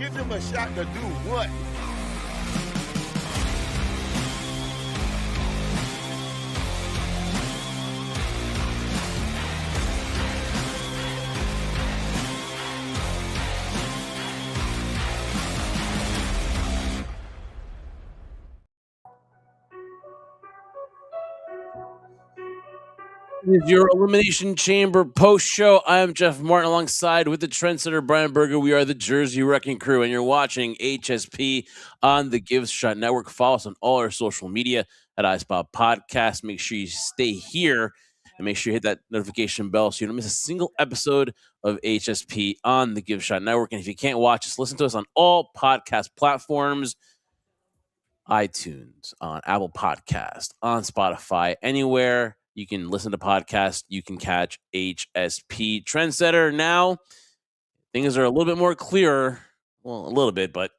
Give them a shot to do what? This is your Elimination Chamber post show. I am Jeff Martin alongside with the trendsetter Brian Berger. We are the Jersey Wrecking Crew, and you're watching HSP on the Give Shot Network. Follow us on all our social media at iSpot Podcast. Make sure you stay here and make sure you hit that notification bell so you don't miss a single episode of HSP on the Give Shot Network. And if you can't watch us, listen to us on all podcast platforms. iTunes, on Apple Podcast, on Spotify, anywhere you can listen to podcasts, you can catch HSP Trendsetter. Now, things are a little bit more clearer. Well, a little bit, but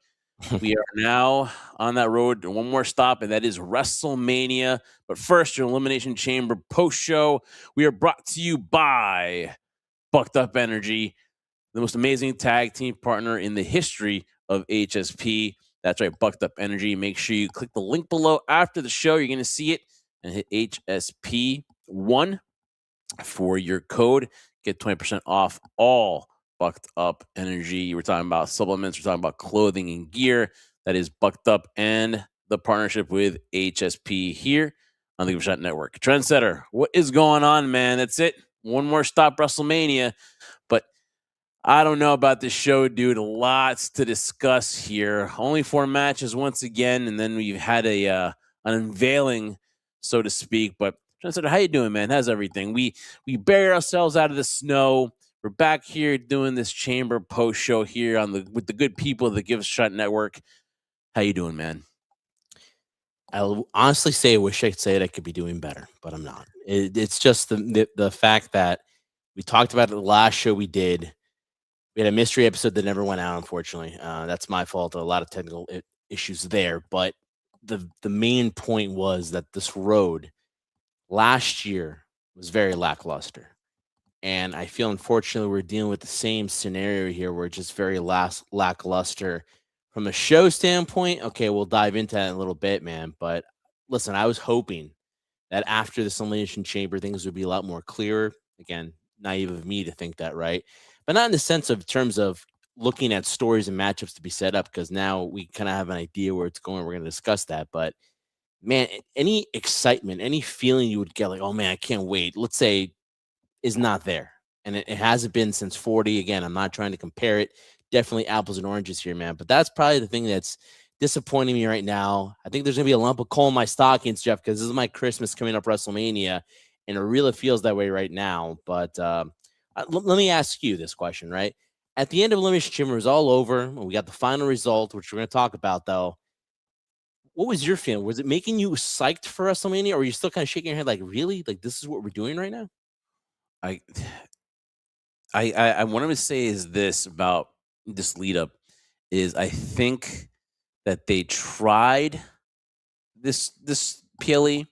we are now on that road to one more stop, and that is WrestleMania. But first, your Elimination Chamber post-show. We are brought to you by Bucked Up Energy, the most amazing tag team partner in the history of HSP. That's right, Bucked Up Energy. Make sure you click the link below after the show. You're going to see it and hit HSP1 for your code. Get 20% off all Bucked Up Energy. We're talking about supplements. We're talking about clothing and gear. That is Bucked Up and the partnership with HSP here on the Give Shot Network. Trendsetter, what is going on, man? That's it. One more stop, WrestleMania. But I don't know about this show, dude. Lots to discuss here. Only 4 matches once again, and then we've had an unveiling, so to speak. But Trendsetter, how you doing, man? How's everything? We buried ourselves out of the snow. We're back here doing this chamber post show here with the good people of the Give Shot Network. How you doing, man? I'll honestly say I wish I could say it. I could be doing better, but I'm not. It's just the fact that we talked about it the last show we did. We had a mystery episode that never went out, unfortunately. That's my fault. A lot of technical issues there. But the main point was that this road last year was very lackluster. And I feel, unfortunately, we're dealing with the same scenario here where it's just very lackluster. From a show standpoint, okay, we'll dive into that in a little bit, man. But listen, I was hoping that after this Elimination Chamber, things would be a lot more clearer. Again, naive of me to think that, right? But not in the sense of terms of looking at stories and matchups to be set up, because now we kind of have an idea where it's going. We're going to discuss that. But, man, any excitement, any feeling you would get like, oh, man, I can't wait, let's say, is not there. And it hasn't been since 40. Again, I'm not trying to compare it. Definitely apples and oranges here, man. But that's probably the thing that's disappointing me right now. I think there's going to be a lump of coal in my stockings, Jeff, because this is my Christmas coming up, WrestleMania, and it really feels that way right now. But let me ask you this question, right? At the end of Elimination Chamber, it was all over. We got the final result, which we're going to talk about, though. What was your feeling? Was it making you psyched for WrestleMania, or are you still kind of shaking your head like, really? Like, this is what we're doing right now? I wanted to say is this about this lead up is I think that they tried this PLE.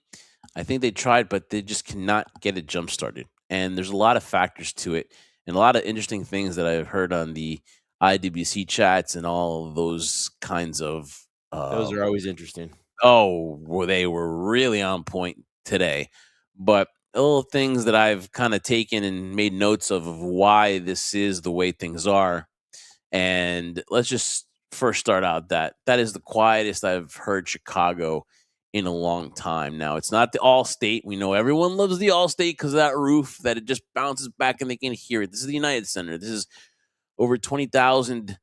I think they tried, but they just cannot get it jump started. And there's a lot of factors to it and a lot of interesting things that I've heard on the IWC chats and all of those kinds of Those are always interesting. Oh, well, they were really on point today. But little things that I've kind of taken and made notes of why this is the way things are. And let's just first start out that is the quietest I've heard Chicago in a long time. Now, it's not the All-State. We know everyone loves the All-State because of that roof, that it just bounces back and they can hear it. This is the United Center. This is over 20,000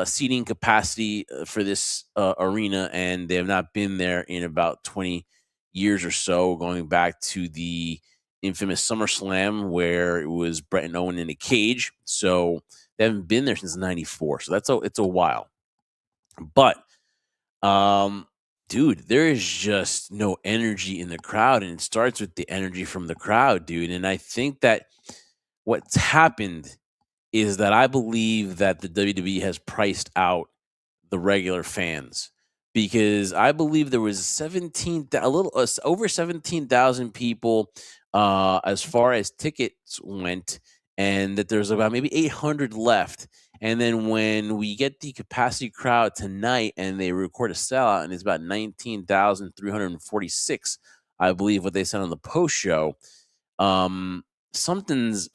seating capacity for this arena, and they have not been there in about 20 years or so, going back to the infamous SummerSlam where it was Bret and Owen in a cage. So they haven't been there since '94. So it's a while. But dude, there is just no energy in the crowd, and it starts with the energy from the crowd, dude. And I think that what's happened is that I believe that the WWE has priced out the regular fans, because I believe there was over 17,000 people as far as tickets went, and that there's about maybe 800 left. And then when we get the capacity crowd tonight and they record a sellout and it's about 19,346, I believe what they said on the post show, um, something's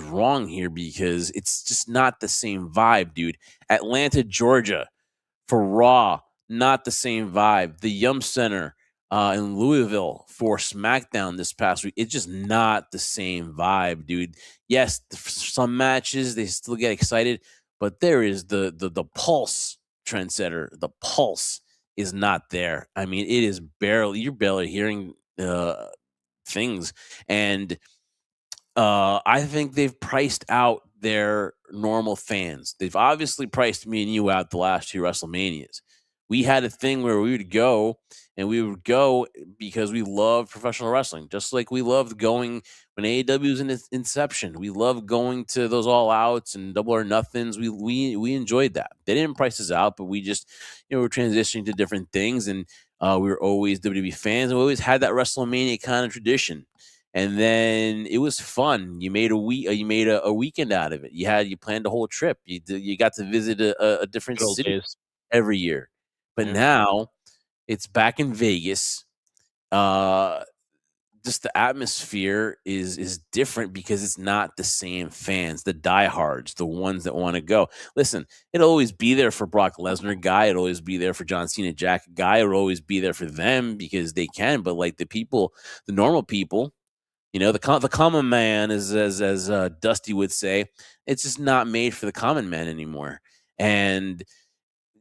wrong here because it's just not the same vibe, dude. Atlanta, Georgia for Raw, not the same vibe. The Yum Center in Louisville for SmackDown this past week, it's just not the same vibe, dude. Yes, some matches they still get excited, but there is the pulse, trendsetter. The pulse is not there. I mean, it is you're barely hearing things, and I think they've priced out their normal fans. They've obviously priced me and you out the last two WrestleManias. We had a thing where we would go and we would go because we love professional wrestling, just like we loved going when AEW was in its inception. We loved going to those all outs and double or nothings. We enjoyed that. They didn't price us out, but we just we're transitioning to different things, and we were always WWE fans, and we always had that WrestleMania kind of tradition. And then it was fun. You made you made a weekend out of it. You planned a whole trip. You got to visit a different Good old city days. every year. But Yeah. now it's back in Vegas. Just the atmosphere is different because it's not the same fans, the diehards, the ones that want to go. Listen, it'll always be there for Brock Lesnar guy. It'll always be there for John Cena Jack guy. It'll always be there for them because they can. But like the people, the normal people, the common man, as Dusty would say, it's just not made for the common man anymore. And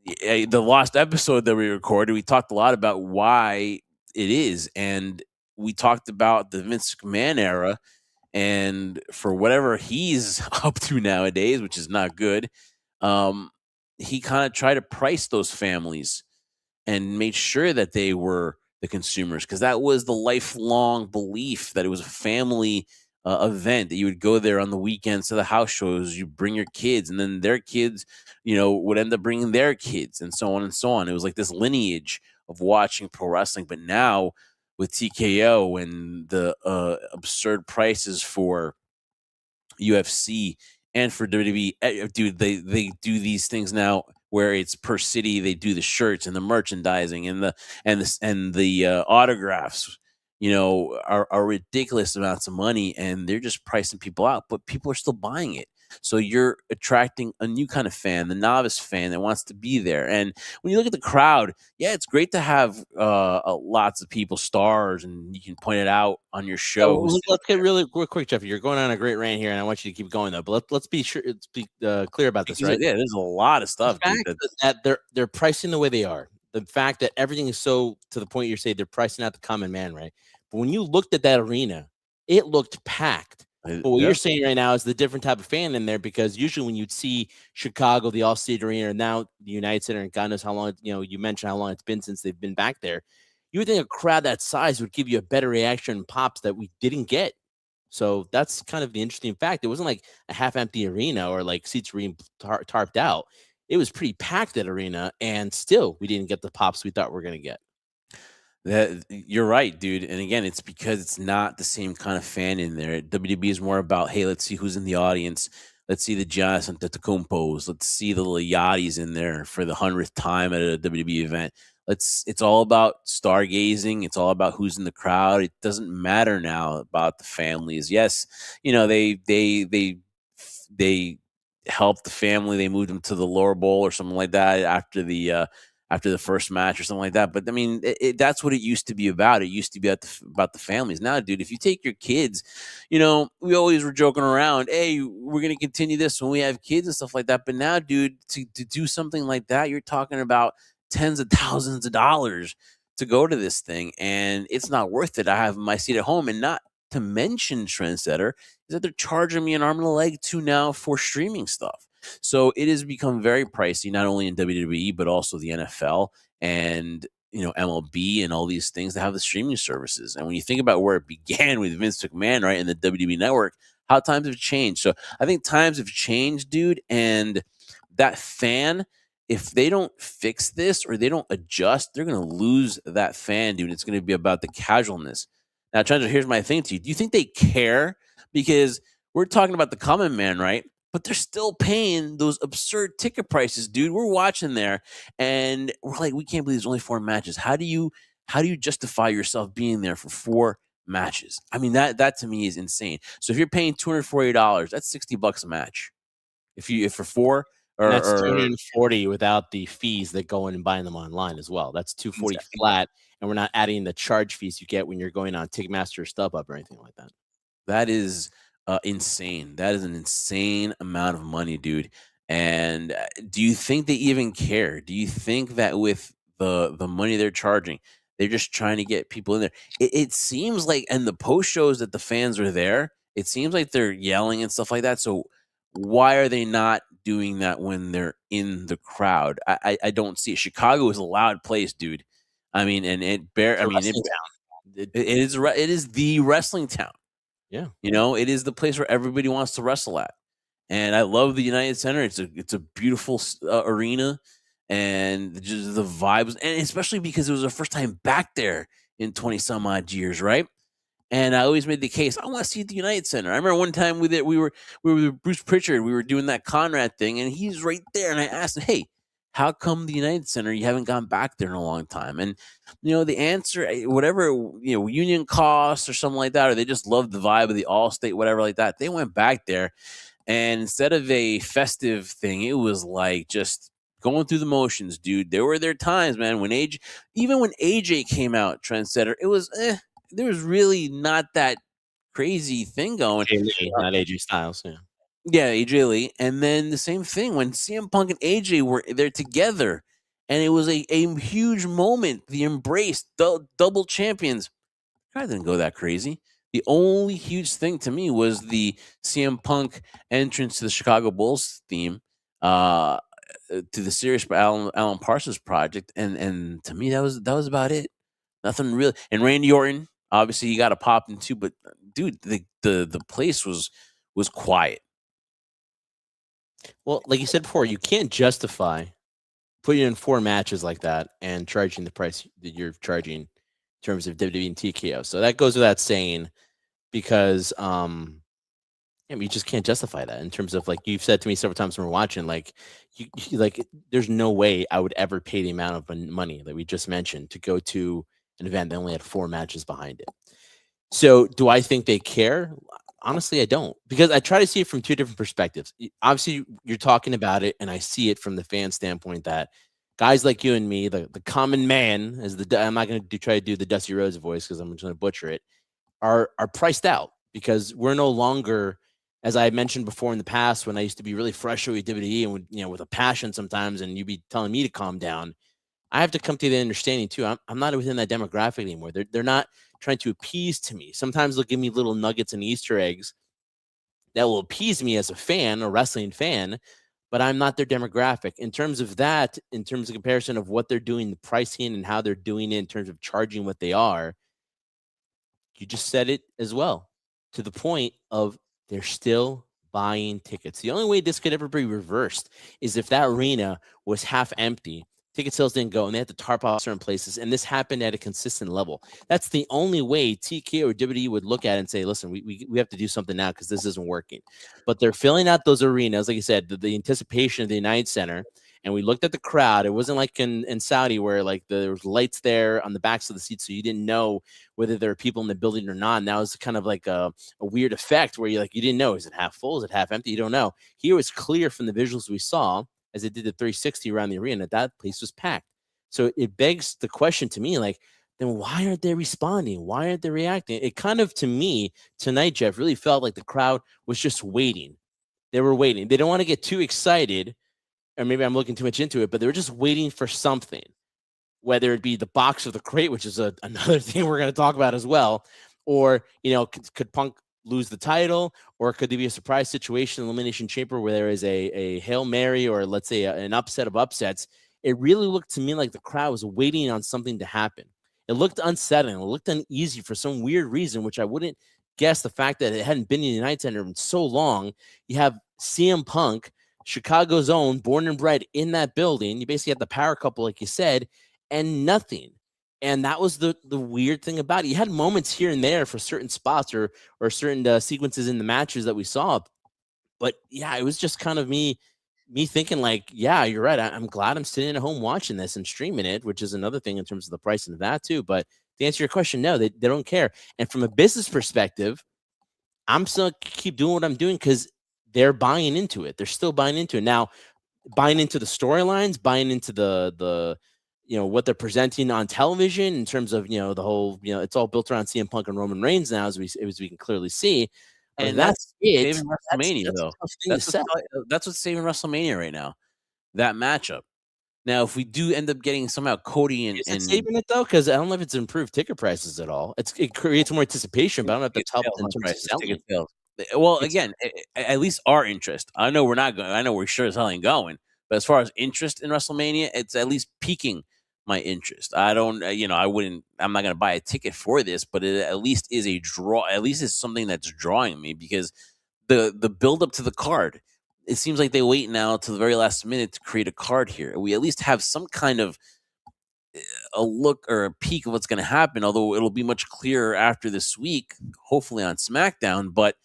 the last episode that we recorded, we talked a lot about why it is, and we talked about the Vince McMahon era, and for whatever he's up to nowadays, which is not good, he kind of tried to price those families and made sure that they were the consumers because that was the lifelong belief that it was a family event that you would go there on the weekends to the house shows, you bring your kids, and then their kids would end up bringing their kids, and so on and so on. It was like this lineage of watching pro wrestling. But now with TKO and the absurd prices for UFC and for WWE, dude, they do these things now where it's per city. They do the shirts and the merchandising and the autographs. Are ridiculous amounts of money, and they're just pricing people out. But people are still buying it. So you're attracting a new kind of fan, the novice fan that wants to be there. And when you look at the crowd, yeah, it's great to have lots of people, stars, and you can point it out on your show. Let's get really real quick, Jeffy. You're going on a great rant here, and I want you to keep going though. But let's be sure, let's be clear about this, right? Yeah, there's a lot of stuff. The fact that they're pricing the way they are, the fact that everything is so to the point you're saying they're pricing out the common man, right? But when you looked at that arena, it looked packed. But what you're saying right now is the different type of fan in there, because usually when you'd see Chicago, the All-State Arena, and now the United Center, and God knows how long, you mentioned how long it's been since they've been back there. You would think a crowd that size would give you a better reaction and pops that we didn't get. So that's kind of the interesting fact. It wasn't like a half-empty arena or like seats being tarped out. It was pretty packed, that arena, and still we didn't get the pops we thought we were going to get. That you're right, dude. And again, it's because it's not the same kind of fan in there. WDB is more about, hey, let's see who's in the audience. Let's see the Giannis Antetokounmpos. Let's see the Yachty's in there for the 100th time at a WWE event. It's all about stargazing. It's all about who's in the crowd. It doesn't matter now about the families. Yes, they helped the family. They moved them to the lower bowl or something like that after the first match or something like that. But I mean, that's what it used to be about. It used to be about the families. Now, dude, if you take your kids, we always were joking around, hey, we're going to continue this when we have kids and stuff like that. But now, dude, to do something like that, you're talking about tens of thousands of dollars to go to this thing. And it's not worth it. I have my seat at home, and not to mention, Trendsetter, is that they're charging me an arm and a leg too now for streaming stuff. So it has become very pricey, not only in WWE, but also the NFL and MLB and all these things that have the streaming services. And when you think about where it began with Vince McMahon, right, and the WWE Network, how times have changed. So I think times have changed, dude. And that fan, if they don't fix this or they don't adjust, they're going to lose that fan, dude. It's going to be about the casualness. Now, Chandra, here's my thing to you. Do you think they care? Because we're talking about the common man, right? but they're still paying those absurd ticket prices, dude. We're watching there, and we're like, we can't believe there's only 4 matches. How do you justify yourself being there for 4 matches? I mean, that to me is insane. So if you're paying $240, that's $60 a match. If for 4 And that's or 240 without the fees that go in and buying them online as well. That's 240 exactly. flat, and we're not adding the charge fees you get when you're going on Ticketmaster or StubHub or anything like that. That is insane. That is an insane amount of money, dude. And do you think they even care? Do you think that with the money they're charging, they're just trying to get people in there? It seems like, and the post shows that the fans are there, it seems like they're yelling and stuff like that. So why are they not doing that when they're in the crowd? I don't see it. Chicago is a loud place, dude. I mean, and It's a wrestling town. it is the wrestling town. Yeah. You know, it is the place where everybody wants to wrestle at. And I love the United Center. It's a beautiful arena, and just the vibes, and especially because it was our first time back there in 20 some odd years, right? And I always made the case, I want to see it at the United Center. I remember one time we were with Bruce Pritchard, we were doing that Conrad thing, and he's right there. And I asked him, hey, how come the United Center you haven't gone back there in a long time? And the answer, whatever, union costs or something like that, or they just loved the vibe of the Allstate, whatever like that. They went back there, and instead of a festive thing, it was like just going through the motions, dude. There were times, man, when even when AJ came out, Trendsetter, it was there was really not that crazy thing going. Not AJ Styles, yeah. Yeah, AJ Lee. And then the same thing when CM Punk and AJ were there together, and it was a huge moment. The embrace, double champions. I didn't go that crazy. The only huge thing to me was the CM Punk entrance to the Chicago Bulls theme, to the Sirius by Alan Parsons project, and to me that was about it. Nothing real. And Randy Orton, obviously, you got to pop in too. But dude, the place was quiet. Well, like you said before, you can't justify putting in 4 matches like that and charging the price that you're charging in terms of WWE and TKO. So that goes without saying, because you just can't justify that in terms of, like you've said to me several times when we're watching, like you like there's no way I would ever pay the amount of money that we just mentioned to go to an event that only had 4 matches behind it. So do I think they care? Honestly, I don't, because I try to see it from 2 different perspectives. Obviously, you're talking about it, and I see it from the fan standpoint that guys like you and me, the common man, I'm not going to try to do the Dusty Rhodes voice because I'm just going to butcher it, are priced out, because we're no longer, as I mentioned before in the past, when I used to be really frustrated with WWE and would, with a passion sometimes, and you'd be telling me to calm down. I have to come to the understanding too. I'm not within that demographic anymore. They're not trying to appease to me. Sometimes they'll give me little nuggets and Easter eggs that will appease me as a fan, a wrestling fan, but I'm not their demographic. In terms of that, in terms of comparison of what they're doing, the pricing and how they're doing it in terms of charging what they are, you just said it as well, to the point of they're still buying tickets. The only way this could ever be reversed is if that arena was half empty, ticket sales didn't go, and they had to tarp off certain places, and this happened at a consistent level. That's the only way TK or WWE would look at it and say, listen, we have to do something now because this isn't working. But they're filling out those arenas, like you said, the anticipation of the United Center, and we looked at the crowd. It wasn't like in Saudi where like there was lights there on the backs of the seats, so you didn't know whether there were people in the building or not. And that was kind of like a weird effect where you didn't know, is it half full, is it half empty? You don't know. Here it was clear from the visuals we saw as they did the 360 around the arena, that place was packed. So it begs the question to me, like, then why aren't they responding? Why aren't they reacting? It kind of, to me, tonight, Jeff, really felt like the crowd was just waiting. They were waiting. They don't want to get too excited, or maybe I'm looking too much into it, but they were just waiting for something, whether it be the box of the crate, which is another thing we're going to talk about as well, or, could Punk lose the title, or could there be a surprise situation in Elimination Chamber where there is a Hail Mary, or let's say an upset of upsets? It really looked to me like the crowd was waiting on something to happen. It looked unsettling. It looked uneasy for some weird reason, which I wouldn't guess the fact that it hadn't been in the United Center in so long. You have CM Punk, Chicago's own, born and bred in that building. You basically had the power couple, like you said, and nothing. And that was the weird thing about it. You had moments here and there for certain spots or certain sequences in the matches that we saw, But yeah, it was just kind of me thinking like, yeah, you're right. I'm glad I'm sitting at home watching this and streaming it, which is another thing in terms of the pricing of that too. But to answer your question, no, they don't care. And from a business perspective, I'm still keep doing what I'm doing because they're buying into it. They're still buying into it now, buying into the storylines, buying into the what they're presenting on television in terms of the whole it's all built around CM Punk and Roman Reigns now, as we can clearly see. But And that's that's it. saving WrestleMania, That's a though. tough thing to sell. That's what's saving WrestleMania right now. That matchup. Now, if we do end up getting somehow Cody Is it and saving it though? Because I don't know if it's improved ticket prices at all. It creates more anticipation, but I don't know if ticket that's helped sales, in not terms of prices, ticket selling. sales. Well, It's again, at least our interest. I know we're not going. I know we're sure as hell ain't going. But as far as interest in WrestleMania, it's at least piquing my interest. I don't, I wouldn't. I'm not going to buy a ticket for this, but it at least is a draw. At least it's something that's drawing me because the build up to the card. It seems like they wait now to the very last minute to create a card here. We at least have some kind of a look or a peek of what's going to happen, although it'll be much clearer after this week, hopefully on SmackDown. But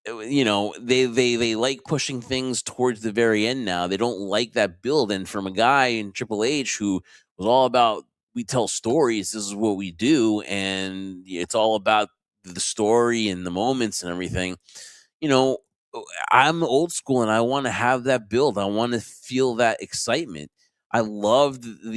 they like pushing things towards the very end now. They don't like that build. And from a guy in Triple H who was all about, we tell stories, this is what we do, and it's all about the story and the moments and everything. you know, I'm old school and I want to have that build. I want to feel that excitement. I loved and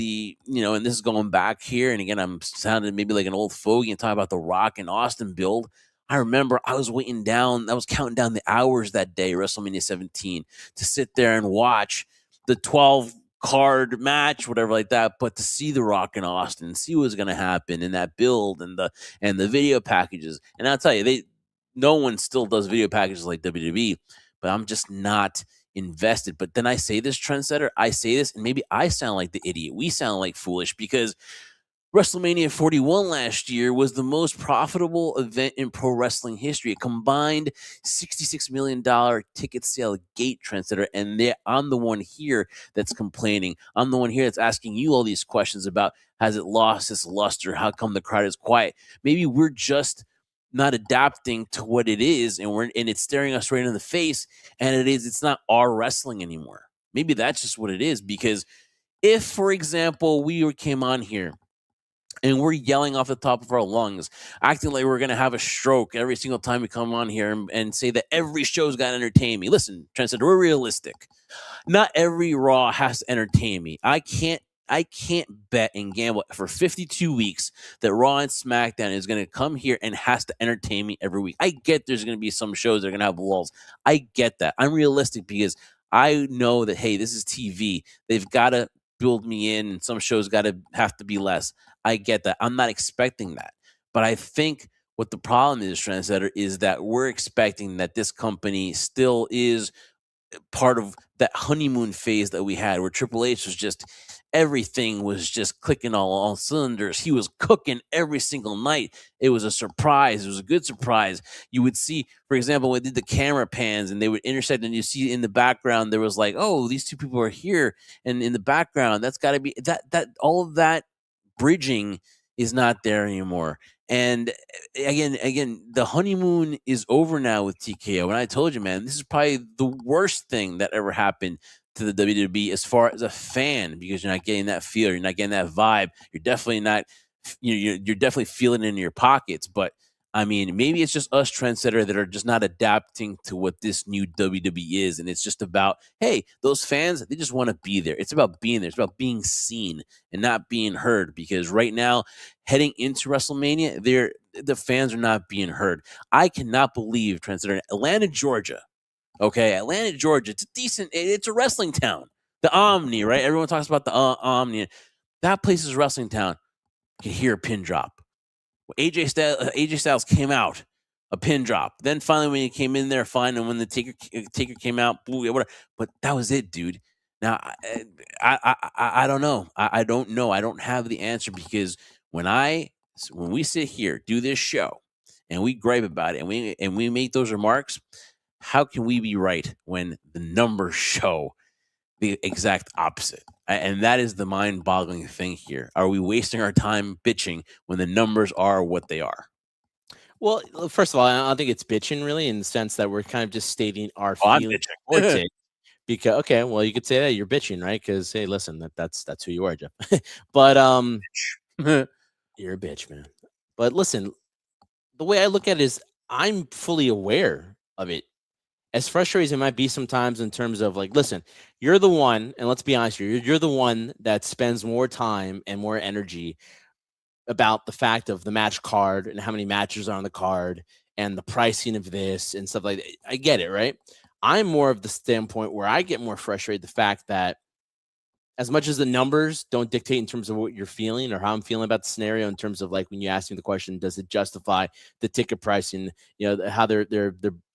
this is going back here. And again, I'm sounding maybe like an old fogey and talking about the Rock and Austin build. I remember I was counting down the hours that day, WrestleMania 17, to sit there and watch the 12 card match, whatever like that, but to see the Rock and Austin, see what was going to happen in that build and the video packages. And I'll tell you, no one still does video packages like WWE, but I'm just not invested. But then I say this, trendsetter, I say this, and maybe I sound like the idiot. We sound like foolish because WrestleMania 41 last year was the most profitable event in pro wrestling history. A combined $66 million ticket sale gate, trendsetter. And I'm the one here that's complaining. I'm the one here that's asking you all these questions about, has it lost its luster? How come the crowd is quiet? Maybe we're just not adapting to what it is, and it's staring us right in the face, and it's not our wrestling anymore. Maybe that's just what it is. Because if, for example, we came on here and we're yelling off the top of our lungs, acting like we're going to have a stroke every single time we come on here and say that every show's got to entertain me. Listen, Trent, we're realistic. Not every Raw has to entertain me. I can't bet and gamble for 52 weeks that Raw and SmackDown is going to come here and has to entertain me every week. I get there's going to be some shows that are going to have lulls. I get that. I'm realistic because I know that, hey, this is TV. They've got to build me in, and some shows have to be less. I get that. I'm not expecting that. But I think what the problem is, Trendsetter, is that we're expecting that this company still is part of that honeymoon phase that we had where Triple H was just, everything was just clicking all cylinders. He was cooking every single night. It was a surprise. It was a good surprise. You would see, for example, when they did the camera pans and they would intersect, and you see in the background, there was like, oh, these two people are here. And in the background, that's got to be that all of that bridging is not there anymore. And again, the honeymoon is over now with TKO. And I told you, man, this is probably the worst thing that ever happened to the WWE as far as a fan, because you're not getting that feel, you're not getting that vibe. You're definitely not, you're definitely feeling it in your pockets. But I mean, maybe it's just us, trendsetter, that are just not adapting to what this new WWE is. And it's just about, hey, those fans, they just want to be there. It's about being there. It's about being seen and not being heard. Because right now, heading into WrestleMania, the fans are not being heard. I cannot believe, trendsetter, Atlanta, Georgia. Okay, Atlanta, Georgia. It's a wrestling town. The Omni, right? Everyone talks about the Omni. That place is a wrestling town. You can hear a pin drop. AJ Styles came out, a pin drop. Then finally, when he came in there, fine. And when the Taker came out, whatever. But that was it, dude. Now, I don't know. I don't know. I don't have the answer, because when we sit here, do this show, and we gripe about it, and we make those remarks, how can we be right when the numbers show the exact opposite? And that is the mind-boggling thing here. Are we wasting our time bitching when the numbers are what they are? Well, first of all, I don't think it's bitching really in the sense that we're kind of just stating our Oh, I'm feelings bitching. towards it. Because okay, well, you could say that you're bitching, right? Because hey, listen, that's who you are, Jeff. But you're a bitch, man. But listen, the way I look at it is I'm fully aware of it. As frustrating as it might be sometimes in terms of like, listen, you're the one, and let's be honest here, you're the one that spends more time and more energy about the fact of the match card and how many matches are on the card and the pricing of this and stuff like that. I get it, right? I'm more of the standpoint where I get more frustrated the fact that as much as the numbers don't dictate in terms of what you're feeling or how I'm feeling about the scenario in terms of like when you ask me the question, does it justify the ticket pricing? You know how they're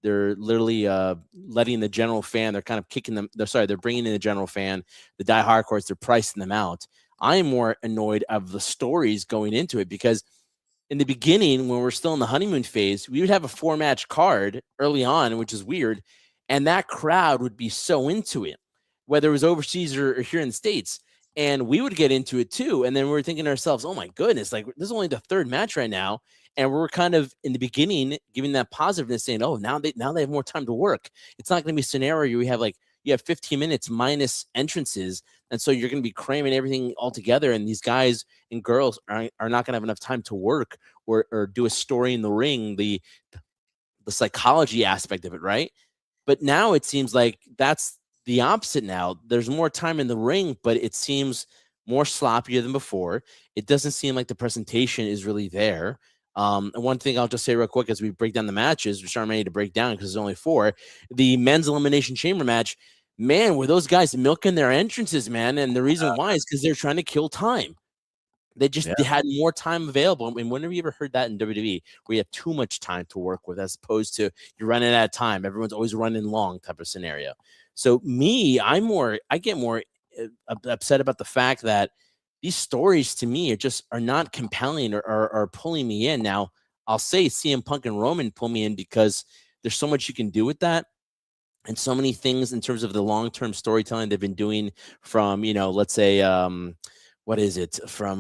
literally letting the general fan. They're kind of kicking them. They're bringing in the general fan, the die hardcores. They're pricing them out. I am more annoyed of the stories going into it because in the beginning, when we're still in the honeymoon phase, we would have a 4-match card early on, which is weird. And that crowd would be so into it, whether it was overseas or here in the States. And we would get into it too. And then we were thinking to ourselves, oh my goodness, like this is only the 3rd match right now. And we're kind of in the beginning giving that positiveness, saying, oh, now they have more time to work. It's not going to be a scenario where we have like you have 15 minutes minus entrances. And so you're going to be cramming everything all together. And these guys and girls are not going to have enough time to work or do a story in the ring, the psychology aspect of it, right? But now it seems like that's the opposite now. There's more time in the ring, but it seems more sloppier than before. It doesn't seem like the presentation is really there. And one thing I'll just say real quick as we break down the matches, which aren't ready to break down because there's only 4. The men's elimination chamber match, man, were those guys milking their entrances, man? And the reason why is because they're trying to kill time. They had more time available. I mean, when have you ever heard that in WWE where you have too much time to work with as opposed to you're running out of time? Everyone's always running long type of scenario. So I get more upset about the fact that these stories to me are not compelling or pulling me in. Now, I'll say CM Punk and Roman pull me in because there's so much you can do with that and so many things in terms of the long-term storytelling they've been doing from, let's say, what is it from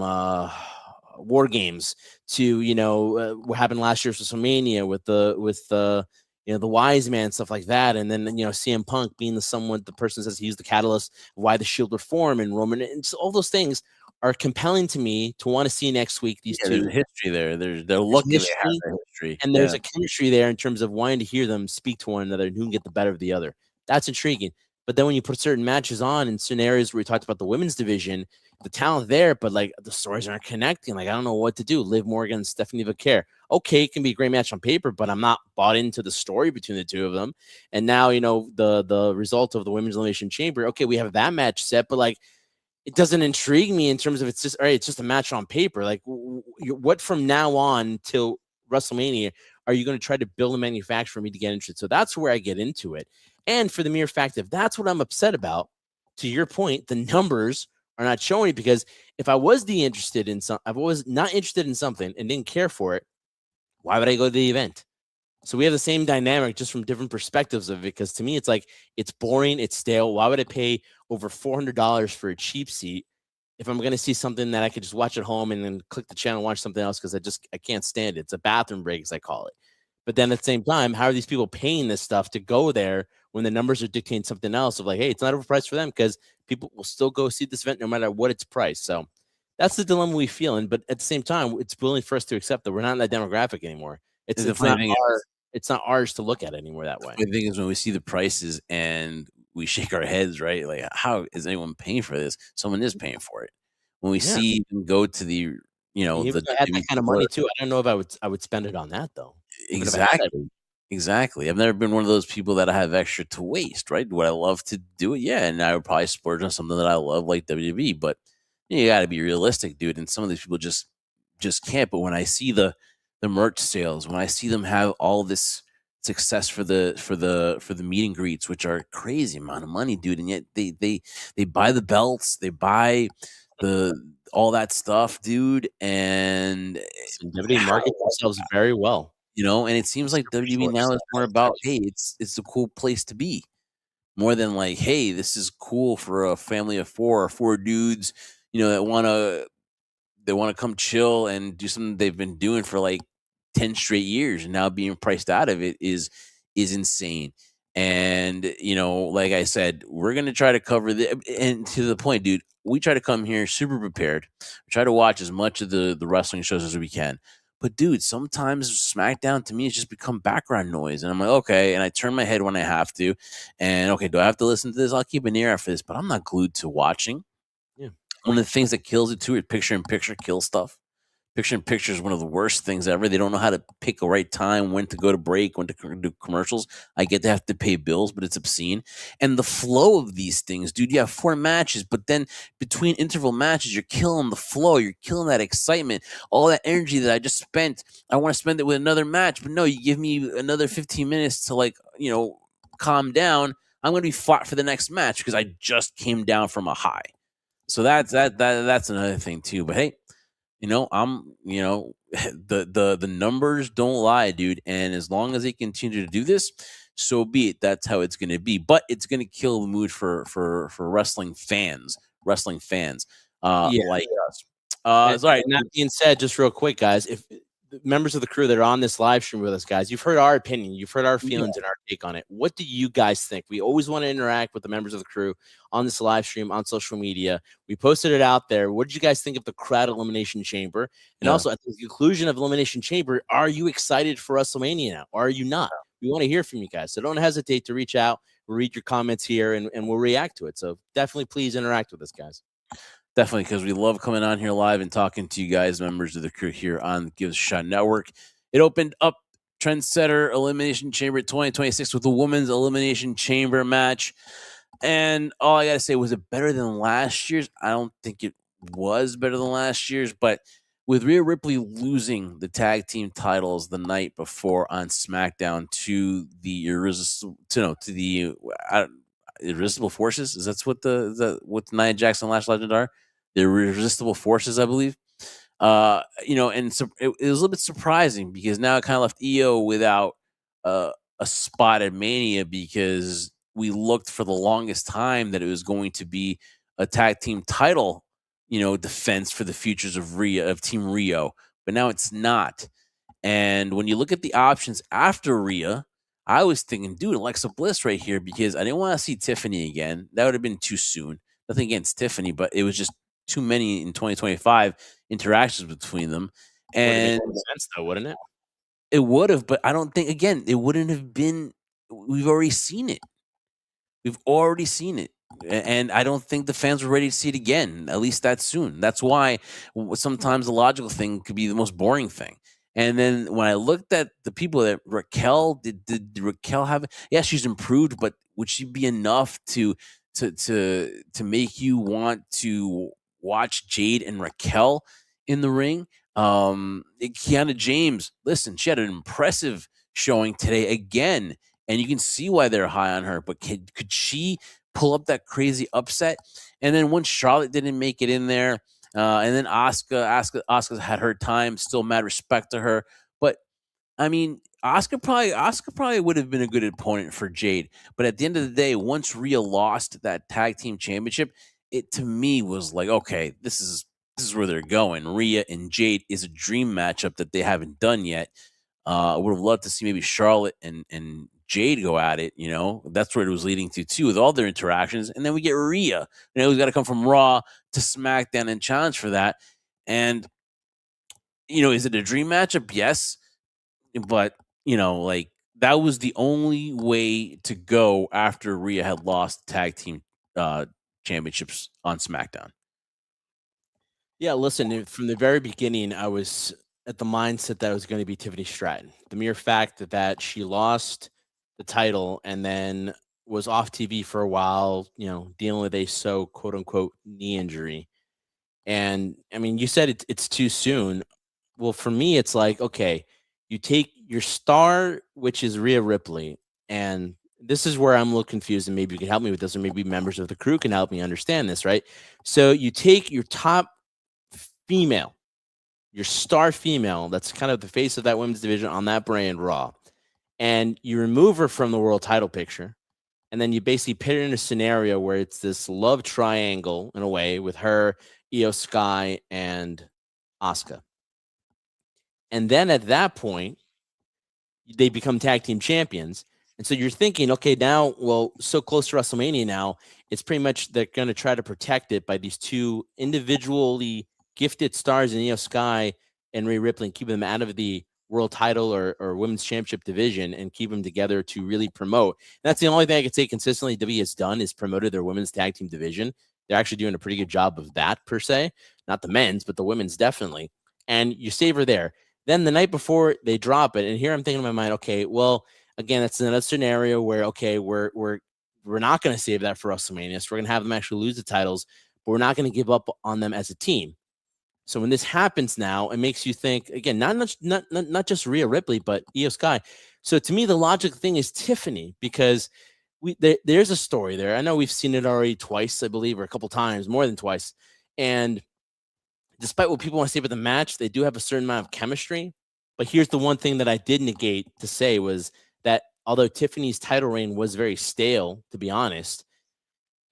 war games to, what happened last year's WrestleMania with the the wise man, stuff like that. And then, CM Punk being the person says he's the catalyst, why the Shield reform and Roman, and just all those things are compelling to me to want to see next week. These There's two, a history there. They're there's lucky they have history, that history. and there's a chemistry there in terms of wanting to hear them speak to one another and who can get the better of the other. That's intriguing. But then when you put certain matches on in scenarios where we talked about the women's division, the talent there, but like the stories aren't connecting. Like I don't know what to do. Liv Morgan, Stephanie Vaquer. Okay, it can be a great match on paper, but I'm not bought into the story between the two of them. And now the result of the women's elimination chamber. Okay, we have that match set, but like it doesn't intrigue me in terms of it's just all right. It's just a match on paper. Like what from now on till WrestleMania are you going to try to build a manufacturer for me to get interested? So that's where I get into it. And for the mere fact of that's what I'm upset about. To your point, the numbers are not showing it because if I was I was not interested in something and didn't care for it, why would I go to the event? So we have the same dynamic just from different perspectives of it. Because to me, it's like it's boring, it's stale. Why would I pay over $400 for a cheap seat if I'm going to see something that I could just watch at home and then click the channel and watch something else because I can't stand it. It's a bathroom break, as I call it. But then at the same time, how are these people paying this stuff to go there when the numbers are dictating something else of like, hey, it's not overpriced for them because people will still go see this event no matter what its price. So that's the dilemma we feel in. But at the same time, it's willing for us to accept that we're not in that demographic anymore. The funny thing is, It's not ours to look at anymore that way. the thing is when we see the prices and we shake our heads, right? Like, how is anyone paying for this? Someone is paying for it. When we see them go to the, Even the if I had that kind of money too, I don't know if I would spend it on that though. Even if I had that. Exactly. I've never been one of those people that I have extra to waste, right? Would I love to do it? Yeah, and I would probably splurge on something that I love, like WWE. But you got to be realistic, dude. And some of these people just can't. But when I see the merch sales, when I see them have all this success for the meet and greets, which are crazy amount of money, dude, and yet they buy the belts, they buy the all that stuff, dude, and WWE markets themselves very well. and it seems like WWE now is more about, hey, it's a cool place to be, more than like, hey, this is cool for a family of 4 dudes, that wanna come chill and do something they've been doing for like 10 straight years, and now being priced out of it is insane. And like I said, we're gonna try to cover and to the point, dude. We try to come here super prepared. We try to watch as much of the wrestling shows as we can. But dude, sometimes SmackDown to me has just become background noise, and I'm like, okay, and I turn my head when I have to, and okay, do I have to listen to this? I'll keep an ear out for this, but I'm not glued to watching. Yeah. One of the things that kills it too is picture-in-picture kill stuff. Picture-in-picture is one of the worst things ever. They don't know how to pick a right time, when to go to break, when to do commercials. I get they have to pay bills, but it's obscene. And the flow of these things, dude, you have 4 matches, but then between interval matches, you're killing the flow. You're killing that excitement. All that energy that I just spent, I want to spend it with another match. But no, you give me another 15 minutes to calm down. I'm going to be fought for the next match because I just came down from a high. So that's another thing too. But hey, the numbers don't lie, dude. And as long as they continue to do this, so be it. That's how it's going to be. But it's going to kill the mood for wrestling fans. Like us. Sorry. And that being said, just real quick, guys, if the members of the crew that are on this live stream with us, guys, you've heard our opinion, you've heard our feelings and our take on it. What do you guys think? We always want to interact with the members of the crew on this live stream, on social media. We posted it out there. What did you guys think of the Crowd Elimination Chamber? And also at the conclusion of Elimination Chamber, are you excited for WrestleMania now? Or are you not? We want to hear from you guys. So don't hesitate to reach out. We'll read your comments here and we'll react to it. So definitely please interact with us, guys. Definitely, because we love coming on here live and talking to you guys, members of the crew here on the Give Us a Shot Network. It opened up Trendsetter Elimination Chamber 2026 with a women's Elimination Chamber match. And all I got to say, was it better than last year's? I don't think it was better than last year's, but with Rhea Ripley losing the tag team titles the night before on SmackDown to the Irresistible Forces, is that's what what Nia Jax and Lash Legend are? The Irresistible Forces, I believe. And so it was a little bit surprising because now it kind of left EO without a spot at Mania, because we looked for the longest time that it was going to be a tag team title, defense for the futures of Team Rio, but now it's not. And when you look at the options after Rhea, I was thinking, dude, Alexa Bliss right here, because I didn't want to see Tiffany again. That would have been too soon. Nothing against Tiffany, but it was just too many in 2025 interactions between them. And would make sense though, wouldn't it? It would have, but I don't think, again, it wouldn't have been. We've already seen it. And I don't think the fans were ready to see it again, at least that soon. That's why sometimes the logical thing could be the most boring thing. And then when I looked at the people that Raquel, did Raquel have? Yeah, she's improved, but would she be enough to make you want to watch Jade and Raquel in the ring? Kiana James, listen, she had an impressive showing today again, and you can see why they're high on her. But could she pull up that crazy upset? And then once Charlotte didn't make it in there, and then Asuka had her time. Still mad respect to her, but I mean, Asuka probably would have been a good opponent for Jade. But at the end of the day, once Rhea lost that tag team championship, it to me was like, okay, this is where they're going. Rhea and Jade is a dream matchup that they haven't done yet. I would have loved to see maybe Charlotte and Jade go at it. That's where it was leading to too, with all their interactions. And then we get Rhea, who's got to come from Raw to SmackDown and challenge for that. And is it a dream matchup? Yes, but that was the only way to go after Rhea had lost tag team championships on SmackDown. Yeah, listen, from the very beginning, I was at the mindset that it was going to be Tiffany Stratton. The mere fact that she lost the title and then was off TV for a while, dealing with a quote unquote knee injury. And I mean, you said it's too soon. Well, for me, it's like, okay, you take your star, which is Rhea Ripley, and this is where I'm a little confused, and maybe you can help me with this, or maybe members of the crew can help me understand this, right? So you take your top female, your star female, that's kind of the face of that women's division on that brand, Raw, and you remove her from the world title picture, and then you basically put her in a scenario where it's this love triangle in a way with her, Io Sky, and Asuka. And then at that point, they become tag team champions. And so you're thinking, okay, now, well, so close to WrestleMania now, it's pretty much they're going to try to protect it by these two individually gifted stars in Io Sky and Rhea Ripley, and keep them out of the world title or women's championship division and keep them together to really promote. And that's the only thing I could say consistently WWE has done is promoted their women's tag team division. They're actually doing a pretty good job of that per se, not the men's, but the women's definitely. And you savor there. Then the night before they drop it, and here I'm thinking in my mind, okay, well, again, that's another scenario where okay, we're not going to save that for WrestleMania, so we're going to have them actually lose the titles, but we're not going to give up on them as a team. So when this happens now, it makes you think again, not just Rhea Ripley, but Io Sky. So to me, the logical thing is Tiffany because there's a story there. I know we've seen it already twice, I believe, or a couple times, more than twice, and despite what people want to say about the match, they do have a certain amount of chemistry. But here's the one thing that I did negate to say was that although Tiffany's title reign was very stale, to be honest,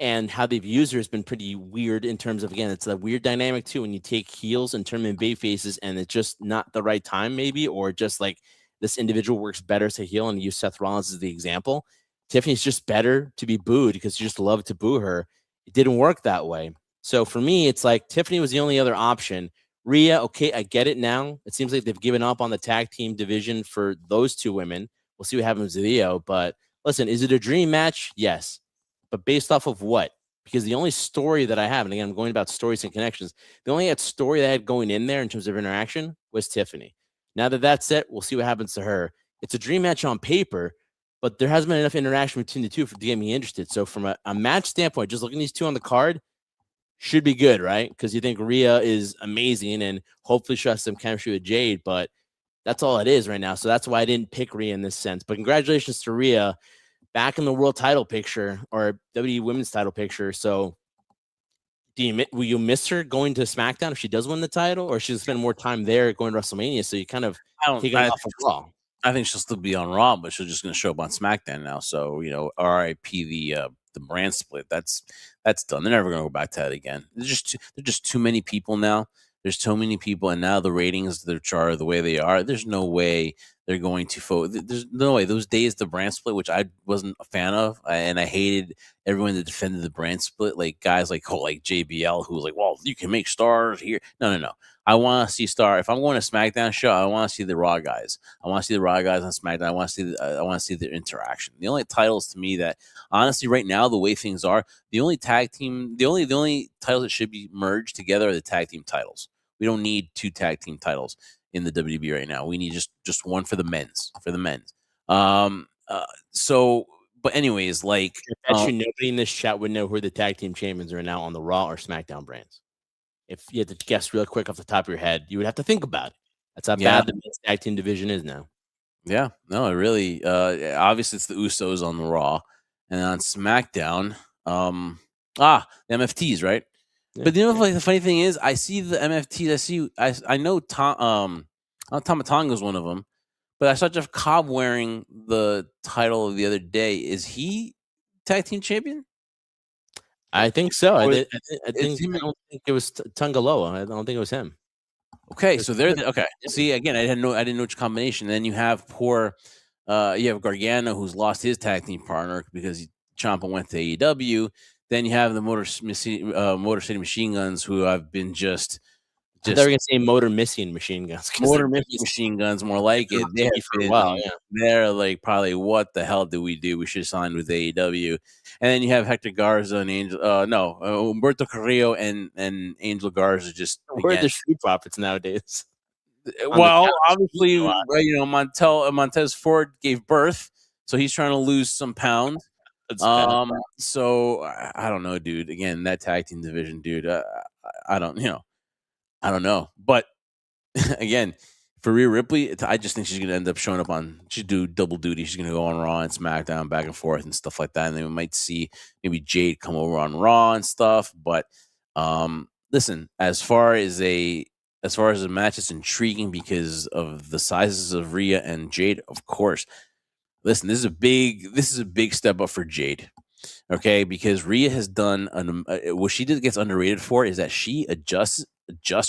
and how they've used her has been pretty weird in terms of, again, it's a weird dynamic too when you take heels and turn them in bay faces and it's just not the right time, maybe, or just like this individual works better as a heel and use Seth Rollins as the example. Tiffany's just better to be booed because you just love to boo her. It didn't work that way. So for me, it's like Tiffany was the only other option. Rhea, okay, I get it now. It seems like they've given up on the tag team division for those two women. We'll see what happens with Io. But listen, is it a dream match? Yes. But based off of what? Because the only story that I have, and again, I'm going about stories and connections, the only story that I had going in there in terms of interaction was Tiffany. Now that that's it, we'll see what happens to her. It's a dream match on paper, but there hasn't been enough interaction between the two to get me interested. So from a match standpoint, just looking at these two on the card, should be good, right? Because you think Rhea is amazing and hopefully she has some chemistry with Jade, but that's all it is right now. So that's why I didn't pick Rhea in this sense. But congratulations to Rhea back in the world title picture or WWE women's title picture. So will you miss her going to SmackDown if she does win the title, or she'll spend more time there going to WrestleMania? So you kind of take it off of Raw. I think she'll still be on Raw, but she's just going to show up on SmackDown now. So RIP the brand split. That's done. They're never going to go back to that again. There's just too many people now. There's so many people, and now the ratings that are the way they are. There's no way they're going to there's no way. Those days, the brand split, which I wasn't a fan of, and I hated everyone that defended the brand split, like guys like JBL, who was like, well, you can make stars here. No. I want to see star. If I'm going to SmackDown show, I want to see the Raw guys. I want to see the Raw guys on SmackDown. I want to see their interaction. The only titles to me that honestly right now, the way things are, the only titles that should be merged together are the tag team titles. We don't need two tag team titles in the WWE right now. We need just one for the men's. But anyways, like nobody in this chat would know who the tag team champions are now on the Raw or SmackDown brands. If you had to guess real quick off the top of your head, you would have to think about it. That's how bad the men's tag team division is now. Yeah, no, it really. Obviously, it's the Usos on the Raw, and on SmackDown, the MFTs, right? Yeah, but the funny thing is, I see the MFTs. I know Tama Tonga is one of them, but I saw Jeff Cobb wearing the title the other day. Is he tag team champion? I think so. I don't think it was Tungaloa. I don't think it was him. Okay, so they're okay. See, again, I didn't know which combination. Then you have you have Gargano, who's lost his tag team partner because Ciampa went to AEW. Then you have the Motor City Machine Guns, who have been just they're going to say Motor Missing Machine Guns. Motor Missing Machine Guns, more like it. They have for a while. Yeah. They're like probably, what the hell did we do? We should have signed with AEW. And then you have Hector Garza and Humberto Carrillo and Angel Garza. Just where are the Street Profits nowadays? Well, obviously, Montez Ford gave birth, so he's trying to lose some pounds. So I don't know, dude. Again, that tag team division, dude. I don't know. But again, for Rhea Ripley, I just think she's going to end up showing up she'd do double duty. She's going to go on Raw and SmackDown back and forth and stuff like that. And then we might see maybe Jade come over on Raw and stuff. But listen, as far as the match, it's intriguing because of the sizes of Rhea and Jade, of course. Listen, this is a big step up for Jade. Okay, because Rhea has done what she gets underrated for is that she adjusts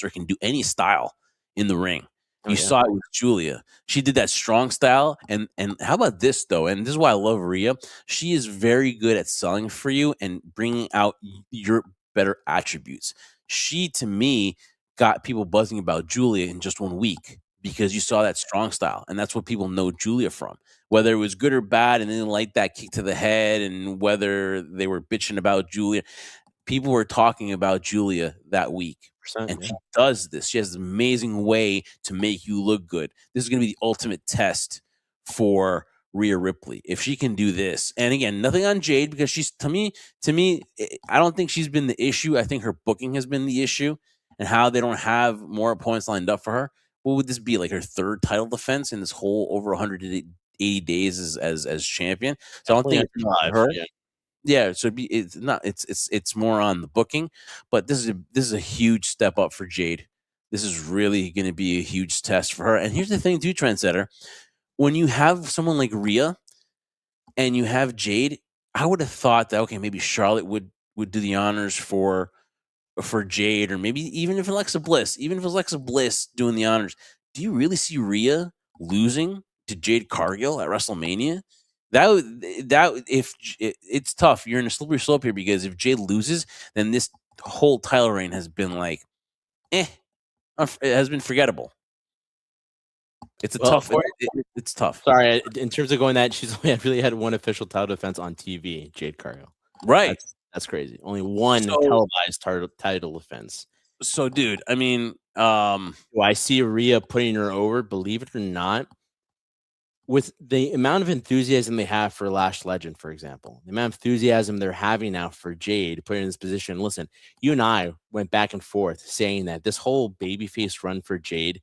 or can do any style in the ring. You saw it with Julia. She did that strong style, and how about this though? And this is why I love Rhea. She is very good at selling for you and bringing out your better attributes. She, to me, got people buzzing about Julia in just 1 week because you saw that strong style, and that's what people know Julia from. Whether it was good or bad, and they didn't like that kick to the head, and whether they were bitching about Julia, people were talking about Julia that week. And she does this. She has an amazing way to make you look good. This is going to be the ultimate test for Rhea Ripley if she can do this. And again, nothing on Jade because she's to me, I don't think she's been the issue. I think her booking has been the issue and how they don't have more opponents lined up for her. What would this be, like her third title defense in this whole over 180 days as champion? So I don't think it's her. Yeah, so it's more on the booking, but this is a huge step up for Jade. This is really going to be a huge test for her. And here's the thing, too, Trendsetter. When you have someone like Rhea and you have Jade, I would have thought that okay, maybe Charlotte would do the honors for Jade, or maybe even if Alexa Bliss, doing the honors. Do you really see Rhea losing to Jade Cargill at WrestleMania? It's tough. You're in a slippery slope here because if Jade loses, then this whole title reign has been like, it has been forgettable. It's tough. It's tough. Sorry, in terms of going that, she's only really had one official title defense on TV, Jade Cargill. Right. That's crazy. Only one televised title defense. So, dude, I mean, do I see Rhea putting her over? Believe it or not, with the amount of enthusiasm they have for Lash Legend, for example, the amount of enthusiasm they're having now for Jade to put in this position. Listen, you and I went back and forth saying that this whole babyface run for Jade,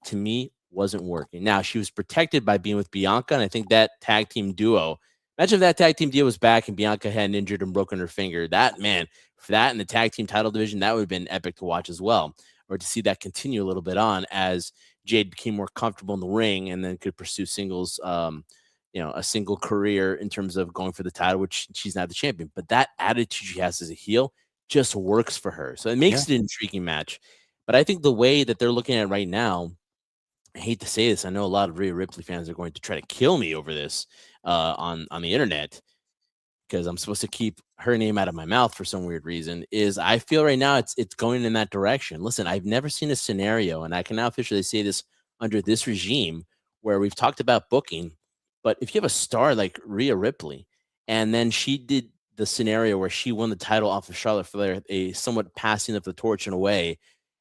to me, wasn't working. Now, she was protected by being with Bianca, and I think that tag team duo, imagine if that tag team deal was back and Bianca hadn't injured and broken her finger. That, man, for that in the tag team title division, that would have been epic to watch as well, or to see that continue a little bit on as Jade became more comfortable in the ring and then could pursue singles, a single career in terms of going for the title, which she's not the champion. But that attitude she has as a heel just works for her. So it makes it an intriguing match. But I think the way that they're looking at it right now, I hate to say this, I know a lot of Rhea Ripley fans are going to try to kill me over this on the internet, because I'm supposed to keep her name out of my mouth for some weird reason, is I feel right now it's going in that direction. Listen, I've never seen a scenario, and I can now officially say this under this regime, where we've talked about booking, but if you have a star like Rhea Ripley, and then she did the scenario where she won the title off of Charlotte Flair, a somewhat passing of the torch in a way,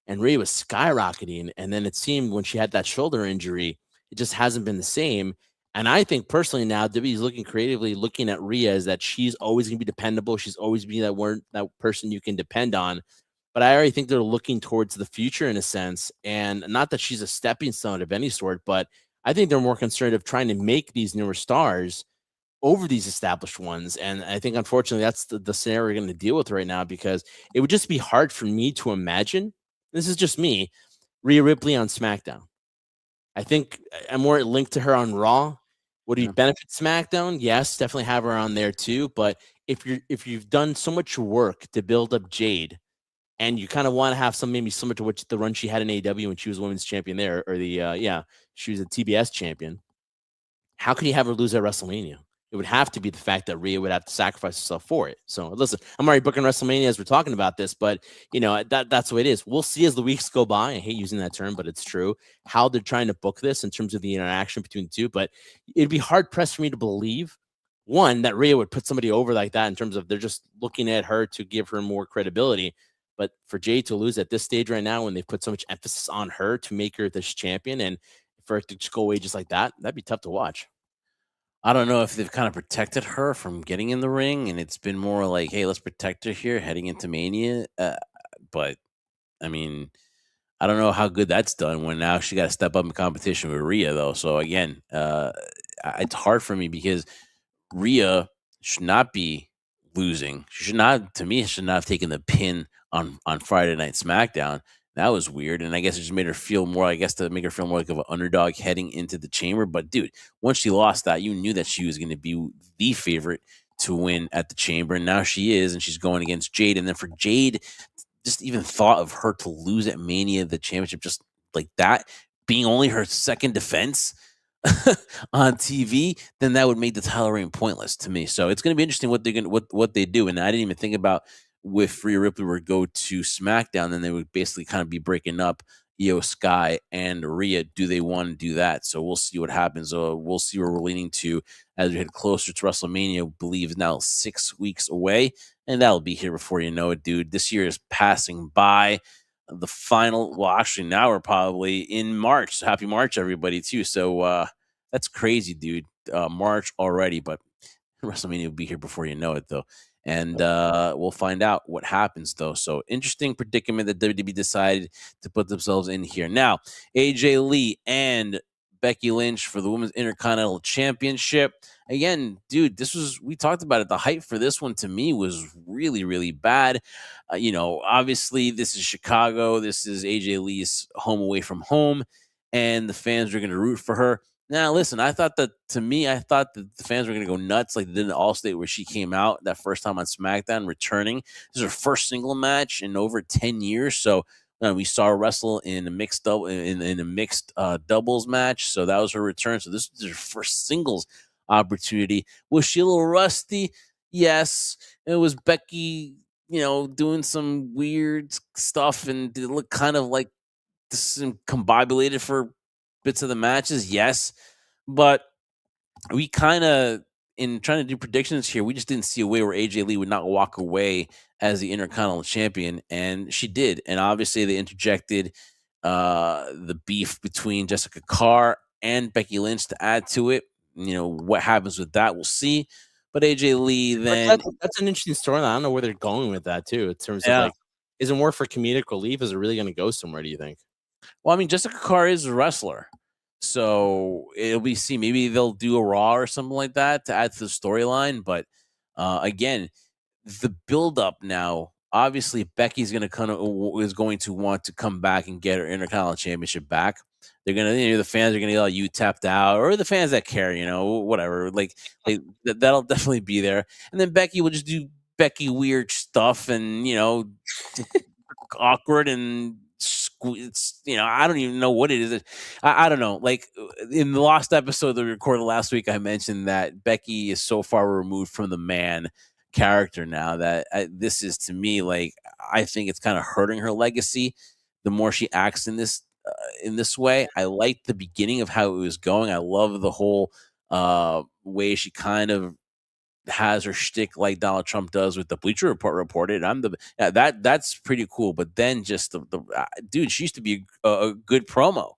and Rhea was skyrocketing, and then it seemed when she had that shoulder injury, it just hasn't been the same. And I think personally now, WWE's looking creatively, looking at Rhea as that she's always going to be dependable. She's always being that person you can depend on. But I already think they're looking towards the future in a sense. And not that she's a stepping stone of any sort, but I think they're more concerned of trying to make these newer stars over these established ones. And I think, unfortunately, that's the scenario we're going to deal with right now, because it would just be hard for me to imagine, this is just me, Rhea Ripley on SmackDown. I think I'm more linked to her on Raw. Would he benefit SmackDown? Yes, definitely have her on there too. But if you've done so much work to build up Jade, and you kind of want to have maybe similar to what the run she had in AEW when she was women's champion there, or she was a TBS champion. How can you have her lose at WrestleMania? It would have to be the fact that Rhea would have to sacrifice herself for it. So listen, I'm already booking WrestleMania as we're talking about this, but that's the way it is. We'll see as the weeks go by. I hate using that term, but it's true, how they're trying to book this in terms of the interaction between the two. But it'd be hard pressed for me to believe, one, that Rhea would put somebody over like that in terms of they're just looking at her to give her more credibility. But for Jade to lose at this stage right now, when they've put so much emphasis on her to make her this champion, and for it to just go away just like that, that'd be tough to watch. I don't know if they've kind of protected her from getting in the ring, and it's been more like, hey, let's protect her here heading into Mania. But I mean, I don't know how good that's done when now she got to step up in competition with Rhea, though. So again, it's hard for me because Rhea should not be losing. She should not have taken the pin on Friday Night SmackDown. That was weird, and I guess it just made her feel more. I guess to make her feel more like of an underdog heading into the Chamber. But dude, once she lost that, you knew that she was going to be the favorite to win at the Chamber, and now she is, and she's going against Jade. And then for Jade, just even thought of her to lose at Mania, the championship, just like that, being only her second defense on TV, then that would make the title reign pointless to me. So it's going to be interesting what they're going what they do. And I didn't even think about if Rhea Ripley were to go to SmackDown, then they would basically kind of be breaking up Io Sky and Rhea. Do they want to do that? So we'll see what happens. We'll see where we're leaning to as we head closer to WrestleMania. I believe is now 6 weeks away, and that'll be here before you know it, dude. This year is passing by. The final, well, actually, now we're probably in March. So happy March, everybody, too. So that's crazy, dude. March already, but WrestleMania will be here before you know it, though. And we'll find out what happens, though. So interesting predicament that WWE decided to put themselves in here. Now, AJ Lee and Becky Lynch for the Women's Intercontinental Championship. Again, dude, we talked about it. The hype for this one to me was really, really bad. Obviously, this is Chicago. This is AJ Lee's home away from home, and the fans are going to root for her. Now, listen, I thought that the fans were going to go nuts like they did in Allstate where she came out that first time on SmackDown returning. This is her first single match in over 10 years. So we saw her wrestle in a mixed doubles match. So that was her return. So this is her first singles opportunity. Was she a little rusty? Yes. It was Becky, doing some weird stuff and it looked kind of like discombobulated for bits of the matches, yes, but we kind of, in trying to do predictions here, we just didn't see a way where AJ Lee would not walk away as the Intercontinental Champion, and she did. And obviously, they interjected the beef between Jessica Carr and Becky Lynch to add to it. What happens with that, we'll see. But AJ Lee then that's an interesting story. I don't know where they're going with that too. In terms of is it more for comedic relief? Is it really going to go somewhere? Do you think? Well, I mean, Jessica Carr is a wrestler, so it'll be see. Maybe they'll do a Raw or something like that to add to the storyline. But again, the build-up now. Obviously, Becky's is going to want to come back and get her Intercontinental Championship back. They're gonna, the fans are gonna yell, "You tapped out," or the fans that care, whatever. That'll definitely be there. And then Becky will just do Becky weird stuff, and awkward and it's I don't even know what it is. I don't know. Like in the last episode that we recorded last week, I mentioned that Becky is so far removed from the man character now that this is to me like I think it's kind of hurting her legacy. The more she acts in this way, I like the beginning of how it was going. I love the whole way she kind of has her shtick like Donald Trump does with the Bleacher Report reported. That's pretty cool. But then just the dude, she used to be a good promo.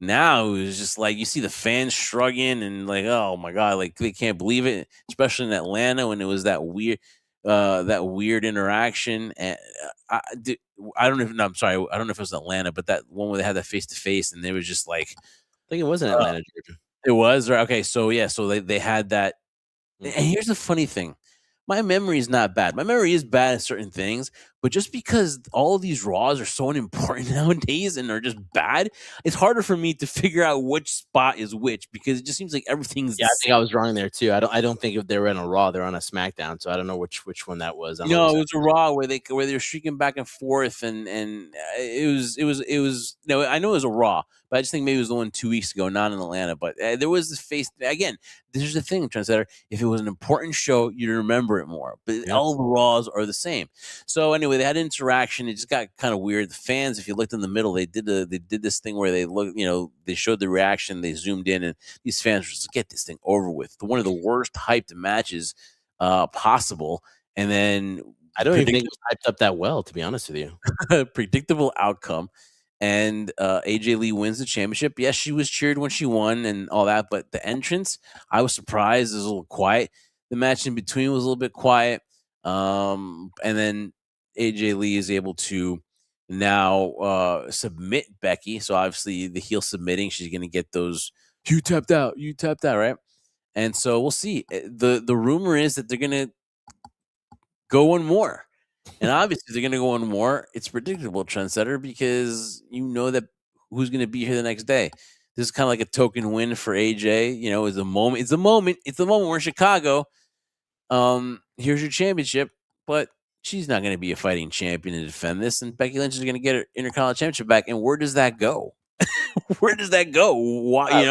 Now it was just like you see the fans shrugging and like, oh my god, like they can't believe it, especially in Atlanta when it was that weird interaction. And I don't know if I'm sorry, I don't know if it was Atlanta, but that one where they had that face to face and they was just like, I think it was in Atlanta, Georgia. It was right. Okay, so yeah, so they had that. And here's the funny thing. My memory is not bad. My memory is bad at certain things, but just because all of these Raws are so unimportant nowadays and are just bad, it's harder for me to figure out which spot is which because it just seems like everything's. Yeah, I think I was wrong there too. I don't think if they were in a Raw, they're on a SmackDown, so I don't know which one that was. No, it was a Raw where they were streaking back and forth, and it was. No, I know it was a Raw, but I just think maybe it was the one 2 weeks ago, not in Atlanta. But there was this face again. This is the thing, Trendsetter. If it was an important show, you'd remember it more. But all the Raws are the same. So anyway, they had interaction. It just got kind of weird. The fans, if you looked in the middle, they did this thing where they look, they showed the reaction. They zoomed in, and these fans were just get this thing over with. One of the worst hyped matches possible. And then I don't even think it was hyped up that well, to be honest with you. Predictable outcome. And AJ Lee wins the championship. Yes, she was cheered when she won and all that, but the entrance, I was surprised. It was a little quiet. The match in between was a little bit quiet. And then AJ Lee is able to now submit Becky. So obviously the heel submitting, she's going to get those, you tapped out, right? And so we'll see. The rumor is that they're going to go one more. And obviously, they're going to go on more. It's predictable, Trendsetter, because you know that who's going to be here the next day. This is kind of like a token win for AJ. It's a moment. It's a moment. We're in Chicago. Here's your championship, but she's not going to be a fighting champion to defend this. And Becky Lynch is going to get her Intercontinental Championship back. And where does that go? Where does that go? Why,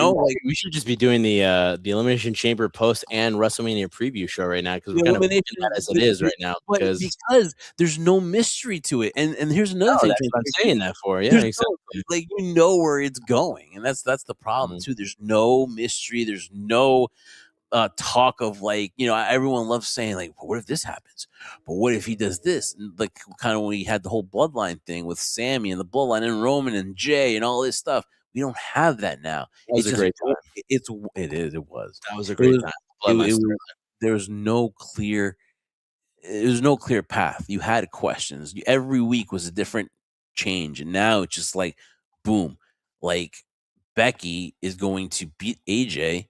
we should just be doing the Elimination Chamber post and WrestleMania preview show right now because the we're kind of doing elimination, that as it is right now. but because there's no mystery to it, and here's another thing. That's what I'm saying that for. Yeah, There's exactly. no, like, where it's going, and that's the problem too. There's no mystery. There's no talk of, like, everyone loves saying, like, well, what if this happens? But what if he does this? And, like, kind of when we had the whole bloodline thing with Sammy and the bloodline and Roman and Jay and all this stuff. We don't have that now. That was a great time. It was. That was a great time. There was no clear. There's no clear path. You had questions. Every week was a different change, and now it's just like, boom, like Becky is going to beat AJ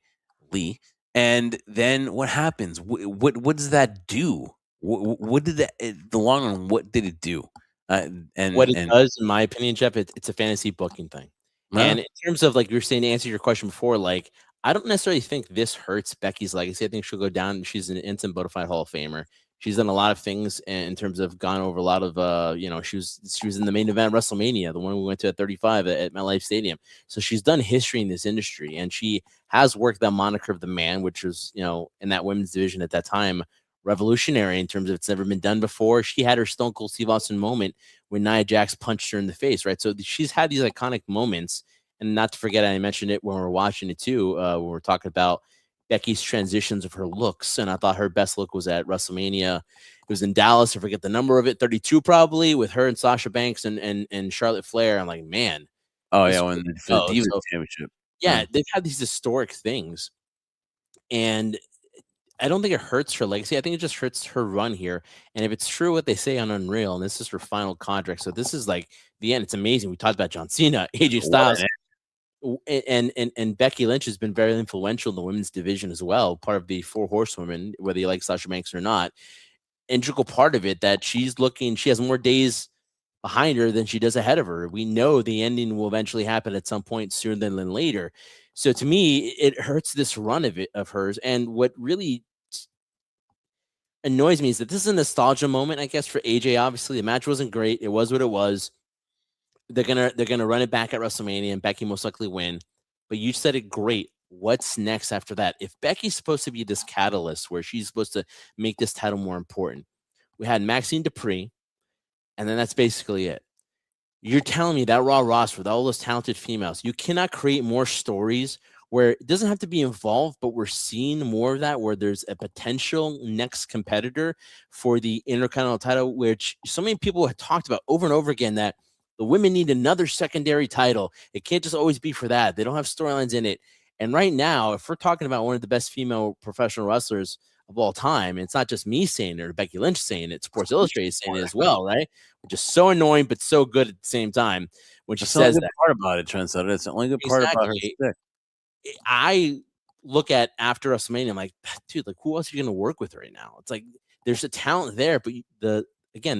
Lee, and then what happens? What does that do? What did that, the long run? What did it do? And what it does, in my opinion, Jeff, it's a fantasy booking thing. Yeah. And in terms of, like you were saying, to answer your question before, like, I don't necessarily think this hurts Becky's legacy. I think she'll go down. She's an instant bona fide Hall of Famer. She's done a lot of things in terms of gone over a lot of, she was in the main event of WrestleMania, the one we went to at 35 at MetLife Stadium. So she's done history in this industry, and she has worked that moniker of the man, which was, in that women's division at that time, revolutionary in terms of it's never been done before. She had her Stone Cold Steve Austin moment when Nia Jax punched her in the face, right? So she's had these iconic moments. And not to forget, I mentioned it when we were watching it too, when we're talking about Becky's transitions of her looks. And I thought her best look was at WrestleMania. It was in Dallas. I forget the number of it, 32 probably, with her and Sasha Banks and Charlotte Flair. I'm like, man. Oh, yeah, when the Divas Championship. Yeah, they've had these historic things. And I don't think it hurts her legacy. I think it just hurts her run here. And if it's true what they say on Unreal, and this is her final contract, so this is like the end. It's amazing. We talked about John Cena, AJ Styles. And Becky Lynch has been very influential in the women's division as well, part of the 4 horsewomen, whether you like Sasha Banks or not. Integral part of it that she has more days behind her than she does ahead of her. We know the ending will eventually happen at some point sooner than later. So to me, it hurts this run of hers. And what really annoys me is that this is a nostalgia moment, I guess, for AJ. Obviously, the match wasn't great. It was what it was. They're gonna run it back at WrestleMania, and Becky most likely win. But you said it great. What's next after that? If Becky's supposed to be this catalyst where she's supposed to make this title more important, we had Maxine Dupree, and then that's basically it. You're telling me that Raw roster with all those talented females, you cannot create more stories where it doesn't have to be involved, but we're seeing more of that, where there's a potential next competitor for the Intercontinental title, which so many people have talked about over and over again, that the women need another secondary title. It can't just always be for that. They don't have storylines in it. And right now, if we're talking about one of the best female professional wrestlers of all time, and it's not just me saying it or Becky Lynch saying it, Sports Illustrated saying it as well, right? Which is so annoying, but so good at the same time when she says that. Part about it, Trendsetter. It's the only good part about her stick. I look at after WrestleMania, I'm like, dude, like, who else are you going to work with right now? It's like there's a talent there, but the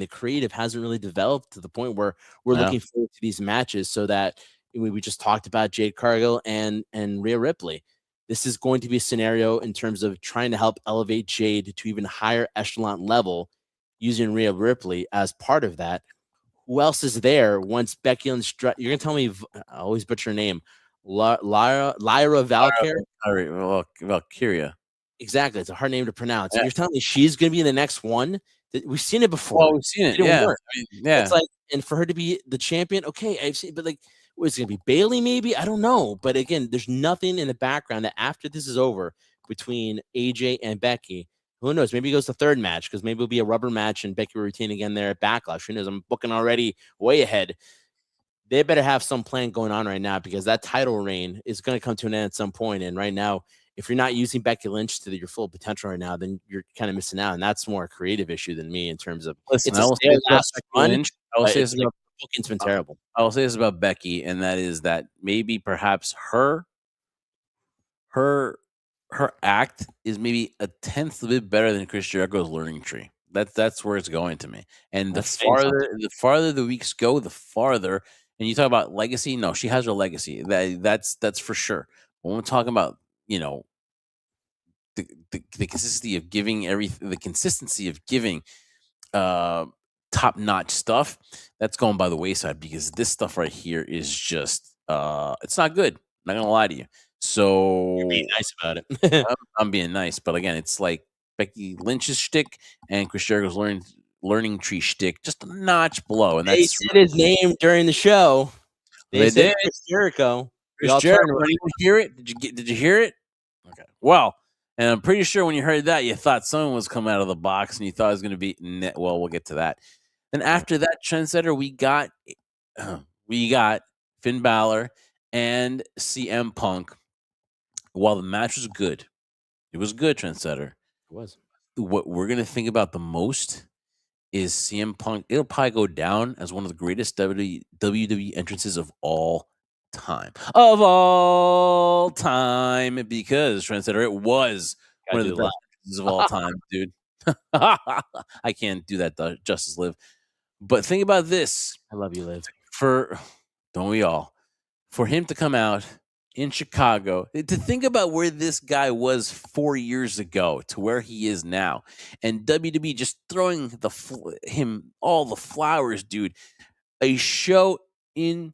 creative hasn't really developed to the point where we're looking forward to these matches. So that we just talked about Jade Cargill and Rhea Ripley. This is going to be a scenario in terms of trying to help elevate Jade to even higher echelon level using Rhea Ripley as part of that. Who else is there once Becky Lynch? You're going to tell me, I always butcher her name, Lyra Valkyria. Exactly. It's a hard name to pronounce. Yeah. You're telling me she's going to be in the next one? We've seen it before. Well, we've seen it. Yeah. It's like, and for her to be the champion, okay, I've seen, but like, was it going to be Bailey? Maybe, I don't know. But again, there's nothing in the background that after this is over between AJ and Becky, who knows? Maybe it goes to third match, because maybe it'll be a rubber match and Becky will retain again there at Backlash. Who knows? I'm booking already way ahead. They better have some plan going on right now, because that title reign is going to come to an end at some point. And right now, if you're not using Becky Lynch to your full potential right now, then you're kind of missing out. And that's more a creative issue than me in terms of booking's been terrible. I will say this about Becky, and that is that maybe perhaps her act is maybe a tenth of it better than Chris Jericho's learning tree. That's where it's going to me. And the farther the weeks go, the farther. And you talk about legacy. No, she has her legacy. That's for sure. When we're talking about, the consistency of giving top-notch stuff, that's going by the wayside, because this stuff right here is just it's not good. Not gonna lie to you. So You're being nice about it. I'm being nice, but again, it's like Becky Lynch's shtick and Chris Jericho's learning tree shtick, just a notch below, and They that's said his name during the show. They said did. Chris Jericho. We Chris all Jericho. turned around. Anyone hear it? Did you hear it? Okay. Well, and I'm pretty sure when you heard that, you thought someone was coming out of the box, and you thought it was going to be. Well, we'll get to that. Then after that, trendsetter, we got Finn Balor and CM Punk. While the match was good, it was good, trendsetter. It was. What we're gonna think about the most is CM Punk. It'll probably go down as one of the greatest WWE entrances of all time. Of all time, because trendsetter, it was one of the best entrances of all time, dude. I can't do that, Justice Live. But think about this. I love you, Liv. Don't we all? For him to come out in Chicago, to think about where this guy was 4 years ago to where he is now, and WWE just throwing him all the flowers, dude. A show in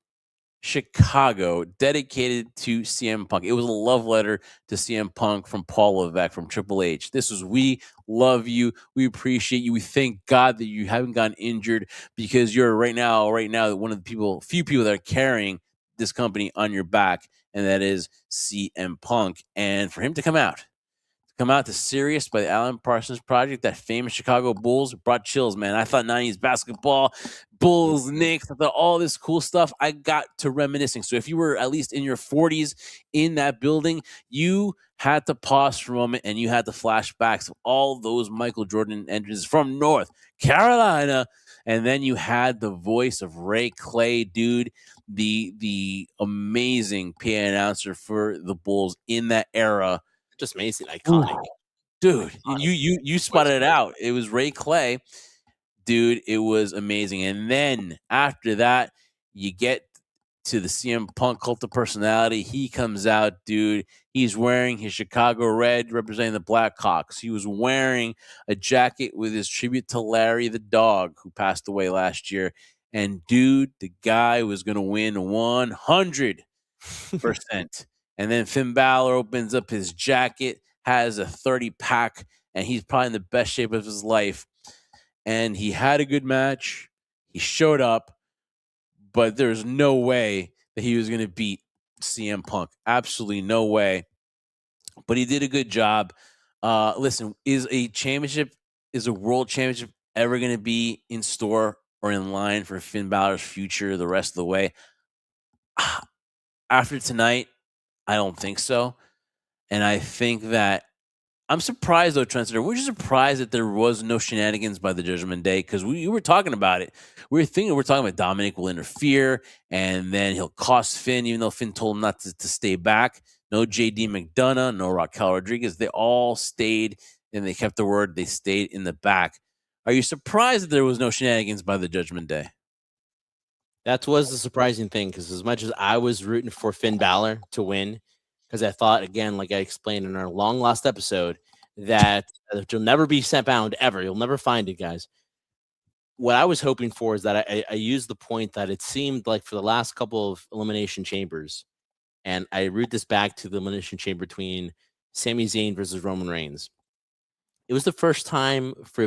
Chicago dedicated to CM Punk. It was a love letter to CM Punk from Paul Levesque, from Triple H. This was, we love you. We appreciate you. We thank God that you haven't gotten injured, because you're right now one of the few people that are carrying this company on your back, and that is CM Punk. And for him to come out to Sirius by the Alan Parsons Project, that famous Chicago Bulls, brought chills, man. I thought 90s basketball, Bulls, Knicks, I thought all this cool stuff. I got to reminiscing. So if you were at least in your 40s in that building, you had to pause for a moment and you had the flashbacks of all those Michael Jordan entrances from North Carolina. And then you had the voice of Ray Clay, dude, the amazing PA announcer for the Bulls in that era. Just amazing, iconic. Dude, you spotted it out. It was Ray Clay. Dude, it was amazing. And then after that, you get to the CM Punk cult of personality. He comes out, dude. He's wearing his Chicago red representing the Blackhawks. He was wearing a jacket with his tribute to Larry the dog, who passed away last year. And dude, the guy was going to win 100%. And then Finn Balor opens up his jacket, has a 30-pack, and he's probably in the best shape of his life. And he had a good match. He showed up, but there's no way that he was going to beat CM Punk. Absolutely no way. But he did a good job. Listen, is a world championship ever going to be in store or in line for Finn Balor's future the rest of the way? After tonight, I don't think so. And I think that I'm surprised, though, Trendsetter. We're just surprised that there was no shenanigans by the Judgment Day, because we were talking about it. We're talking about Dominic will interfere, and then he'll cost Finn, even though Finn told him not to stay back. No JD McDonough, no Raquel Rodriguez. They all stayed, and they kept their word. They stayed in the back. Are you surprised that there was no shenanigans by the Judgment Day? That was the surprising thing, because as much as I was rooting for Finn Balor to win, because I thought, again, like I explained in our long lost episode, that you'll never be set bound ever. You'll never find it, guys. What I was hoping for is that I used the point that it seemed like for the last couple of Elimination Chambers, and I root this back to the Elimination Chamber between Sami Zayn versus Roman Reigns. It was the first time for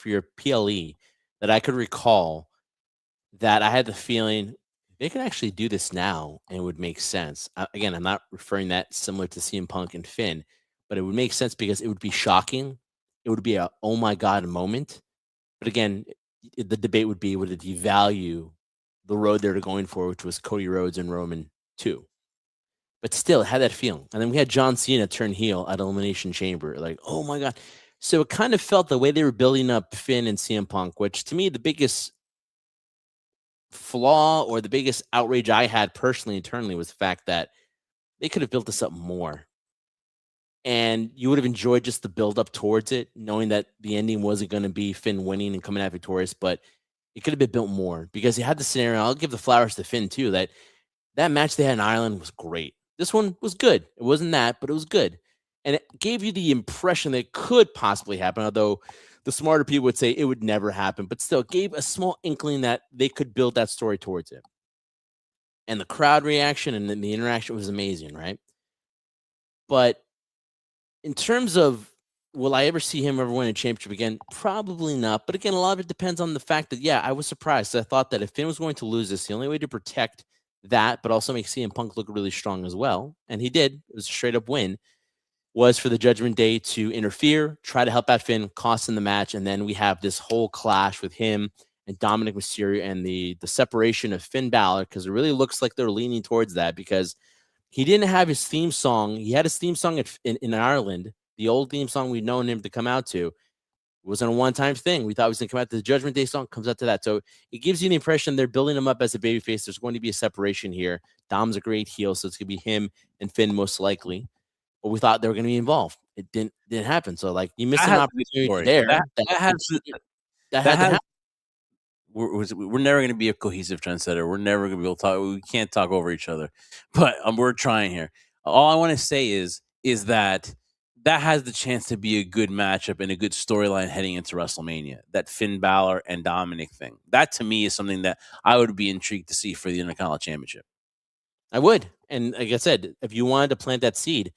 your PLE that I could recall that I had the feeling they could actually do this now and it would make sense. Again, I'm not referring that similar to CM Punk and Finn, but it would make sense because it would be shocking. It would be a, oh my God moment. But again, the debate would be, would it devalue the road they're going for, which was Cody Rhodes and Roman 2. But still, it had that feeling. And then we had John Cena turn heel at Elimination Chamber. Like, oh my God. So it kind of felt the way they were building up Finn and CM Punk, which to me, the biggest flaw or the biggest outrage I had personally internally was the fact that they could have built this up more. And you would have enjoyed just the build up towards it, knowing that the ending wasn't going to be Finn winning and coming out victorious, but it could have been built more because you had the scenario. I'll give the flowers to Finn too. That match they had in Ireland was great. This one was good. It wasn't that, but it was good. And it gave you the impression that it could possibly happen, although the smarter people would say it would never happen, but still it gave a small inkling that they could build that story towards it. and the crowd reaction and the interaction was amazing, right? But in terms of will I ever see him ever win a championship again? Probably not. But again, a lot of it depends on the fact that, yeah, I was surprised. I thought that if Finn was going to lose this, the only way to protect that, but also make CM Punk look really strong as well, and he did, it was a straight up win, was for the Judgment Day to interfere, try to help out Finn, cost him the match, and then we have this whole clash with him and Dominic Mysterio and the separation of Finn Balor, because it really looks like they're leaning towards that, because he didn't have his theme song. He had his theme song in Ireland, the old theme song we'd known him to come out to. It wasn't a one-time thing. We thought he was going to come out to the Judgment Day song, comes out to that. So it gives you the impression they're building him up as a babyface. There's going to be a separation here. Dom's a great heel, so it's going to be him and Finn most likely. But we thought they were going to be involved. It didn't happen. So, like, you missed an opportunity there. That had to happen. We're never going to be a cohesive trendsetter. We're never going to be able to talk. We can't talk over each other, but we're trying here. All I want to say is that has the chance to be a good matchup and a good storyline heading into WrestleMania. That Finn Balor and Dominic thing. That to me is something that I would be intrigued to see for the Intercontinental Championship. I would, and like I said, if you wanted to plant that seed,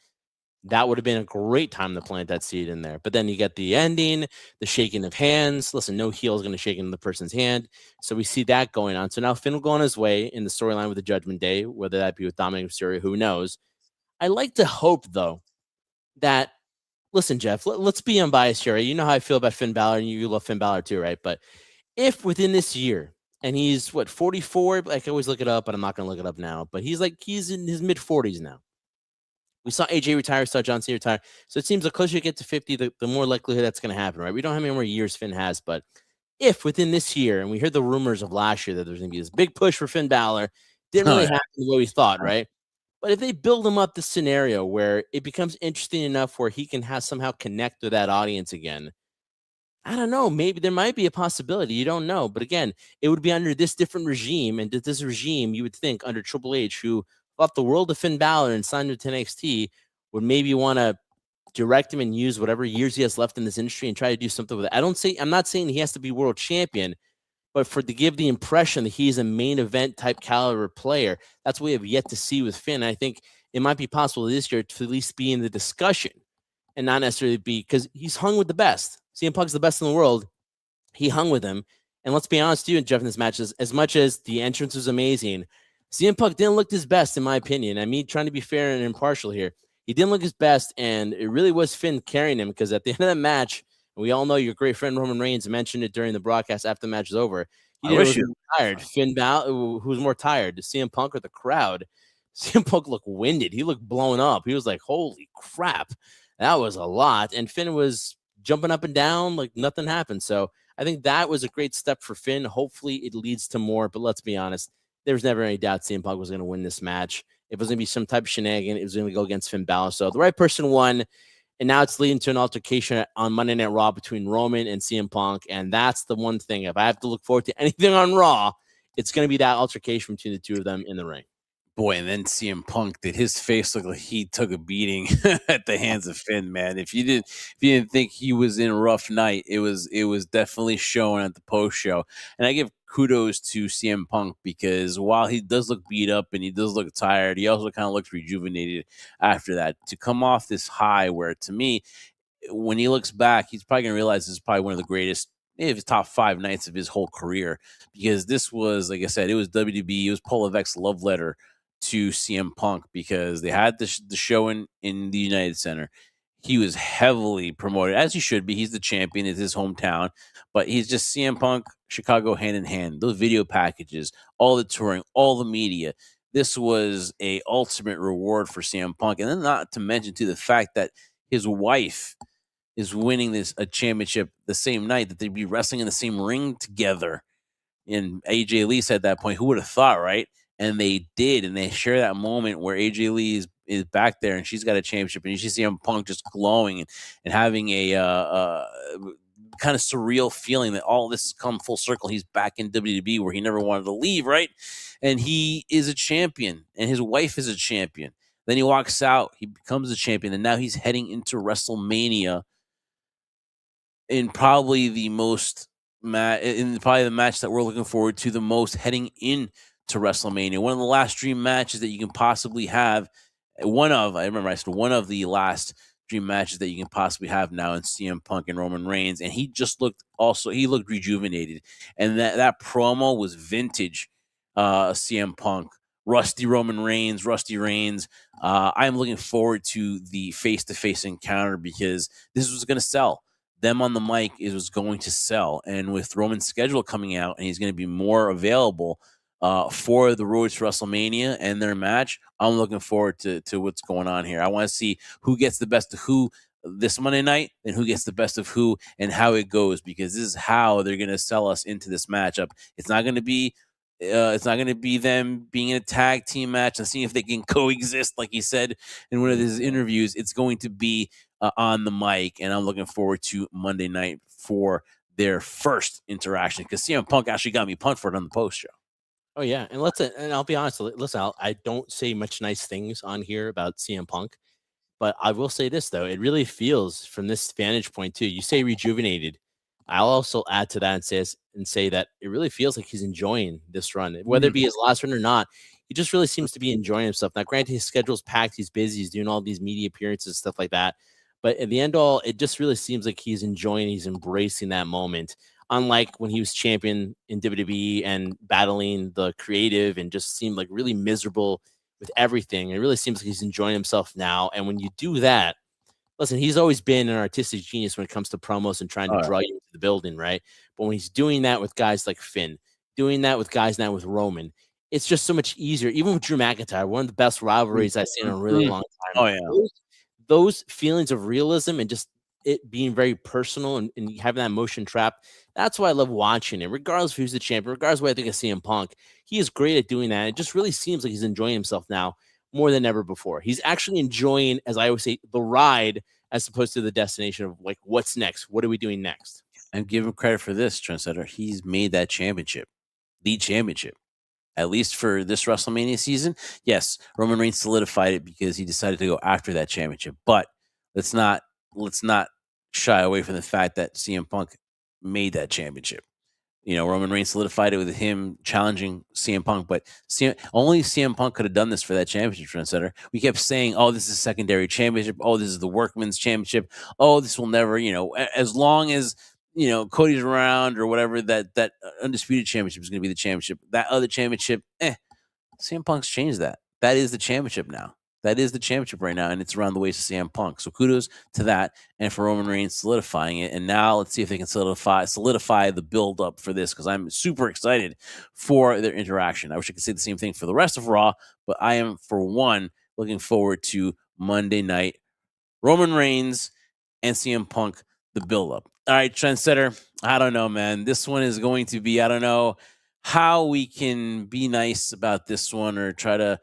that would have been a great time to plant that seed in there. But then you get the ending, the shaking of hands. Listen, no heel is going to shake in the person's hand. So we see that going on. So now Finn will go on his way in the storyline with the Judgment Day, whether that be with Dominic Mysterio, who knows. I like to hope, though, that, listen, Jeff, let's be unbiased here. Right? You know how I feel about Finn Balor, and you love Finn Balor too, right? But if within this year, and he's, 44? I can always look it up, but I'm not going to look it up now. But he's in his mid-40s now. We saw AJ retire, saw John Cena retire. So it seems the closer you get to 50, the more likelihood that's going to happen, right? We don't know how many more years Finn has, but if within this year, and we heard the rumors of last year that there's going to be this big push for Finn Balor, didn't really happen the way we thought, right? But if they build him up this scenario where it becomes interesting enough where he can somehow connect with that audience again, I don't know. Maybe there might be a possibility. You don't know. But again, it would be under this different regime. And this regime, you would think, under Triple H, who thought the world of Finn Balor and signed him to NXT, would maybe want to direct him and use whatever years he has left in this industry and try to do something with it. I'm not saying he has to be world champion, but to give the impression that he's a main event type caliber player, that's what we have yet to see with Finn. And I think it might be possible this year to at least be in the discussion and not necessarily be, because he's hung with the best. CM Punk's the best in the world. He hung with him. And let's be honest, you and Jeff, in this match, as much as the entrance was amazing, CM Punk didn't look his best, in my opinion. I mean, trying to be fair and impartial here. He didn't look his best, and it really was Finn carrying him, because at the end of that match, and we all know your great friend Roman Reigns mentioned it during the broadcast after the match was over. He was tired. Finn Balor, who was more tired, CM Punk or the crowd? CM Punk looked winded. He looked blown up. He was like, holy crap. That was a lot. And Finn was jumping up and down like nothing happened. So I think that was a great step for Finn. Hopefully it leads to more, but let's be honest. There was never any doubt CM Punk was going to win this match. It was going to be some type of shenanigan. It was going to go against Finn Balor. So the right person won. And now it's leading to an altercation on Monday Night Raw between Roman and CM Punk. And that's the one thing. If I have to look forward to anything on Raw, it's going to be that altercation between the two of them in the ring. Boy, and then CM Punk, did his face look like he took a beating at the hands of Finn, man. If you didn't think he was in a rough night, it was definitely showing at the post show. And I give kudos to CM Punk, because while he does look beat up and he does look tired, he also kind of looks rejuvenated after that. To come off this high, where to me, when he looks back, he's probably gonna realize this is probably one of the greatest, maybe his top 5 nights of his whole career, because this was, like I said, it was WWE, it was Paul Levesque's love letter to CM Punk, because they had the show in the United Center. He was heavily promoted, as he should be. He's the champion. It's his hometown. But he's just CM Punk, Chicago hand in hand. Those video packages, all the touring, all the media. This was a ultimate reward for CM Punk. And then not to mention, to the fact that his wife is winning a championship the same night that they'd be wrestling in the same ring together. And AJ Lee said at that point, who would have thought, right? And they did, and they share that moment where AJ Lee is back there, and she's got a championship, and you see CM Punk just glowing and having a kind of surreal feeling that all this has come full circle. He's back in WWE where he never wanted to leave, right? And he is a champion, and his wife is a champion. Then he walks out, he becomes a champion, and now he's heading into WrestleMania in probably the match that we're looking forward to the most, heading in to WrestleMania. One of the last dream matches that you can possibly have. I remember I said one of the last dream matches that you can possibly have now in CM Punk and Roman Reigns. And he looked rejuvenated. And that promo was vintage CM Punk. Rusty Reigns. I'm looking forward to the face-to-face encounter because this was going to sell. Them on the mic was going to sell. And with Roman's schedule coming out and he's going to be more available for the Road to WrestleMania and their match, I'm looking forward to what's going on here. I want to see who gets the best of who this Monday night and who gets the best of who and how it goes, because this is how they're going to sell us into this matchup. It's not going to be them being in a tag team match and seeing if they can coexist, like he said in one of his interviews. It's going to be on the mic, and I'm looking forward to Monday night for their first interaction, because CM Punk actually got me pumped for it on the post show. Oh yeah, and I'll be honest. Listen, I don't say much nice things on here about CM Punk, but I will say this though: it really feels, from this vantage point too. You say rejuvenated. I'll also add to that and say that it really feels like he's enjoying this run, whether it be his last run or not. He just really seems to be enjoying himself. Now, granted, his schedule's packed. He's busy. He's doing all these media appearances, stuff like that. But at the end all, it just really seems like he's enjoying. He's embracing that moment. Unlike when he was champion in WWE and battling the creative and just seemed like really miserable with everything. It really seems like he's enjoying himself now. And when you do that, listen, he's always been an artistic genius when it comes to promos and trying to draw you into the building, right? But when he's doing that with guys like Finn, doing that with guys now with Roman, it's just so much easier. Even with Drew McIntyre, one of the best rivalries I've seen in a really long time. Oh, yeah. Those feelings of realism and just it being very personal and having that emotion trap, that's why I love watching it. Regardless of who's the champion, regardless of what I think of CM Punk, he is great at doing that. It just really seems like he's enjoying himself now more than ever before. He's actually enjoying, as I always say, the ride as opposed to the destination of like, what's next? What are we doing next? And give him credit for this, Trendsetter. He's made that championship, the championship, at least for this WrestleMania season. Yes, Roman Reigns solidified it because he decided to go after that championship. But let's not shy away from the fact that CM Punk made that championship. Roman Reigns solidified it with him challenging CM Punk, but only CM Punk could have done this for that championship, Trendsetter. We kept saying, oh, this is a secondary championship. Oh, this is the Workman's Championship. Oh, this will never, as long as, Cody's around or whatever, that Undisputed Championship is going to be the championship. That other championship, CM Punk's changed that. That is the championship now. That is the championship right now, and it's around the waist of CM Punk. So kudos to that, and for Roman Reigns solidifying it. And now let's see if they can solidify the build up for this, because I'm super excited for their interaction. I wish I could say the same thing for the rest of Raw, but I am, for one, looking forward to Monday night, Roman Reigns and CM Punk, the build up. All right, Trendsetter, I don't know, man. This one is going to be, I don't know how we can be nice about this one or try to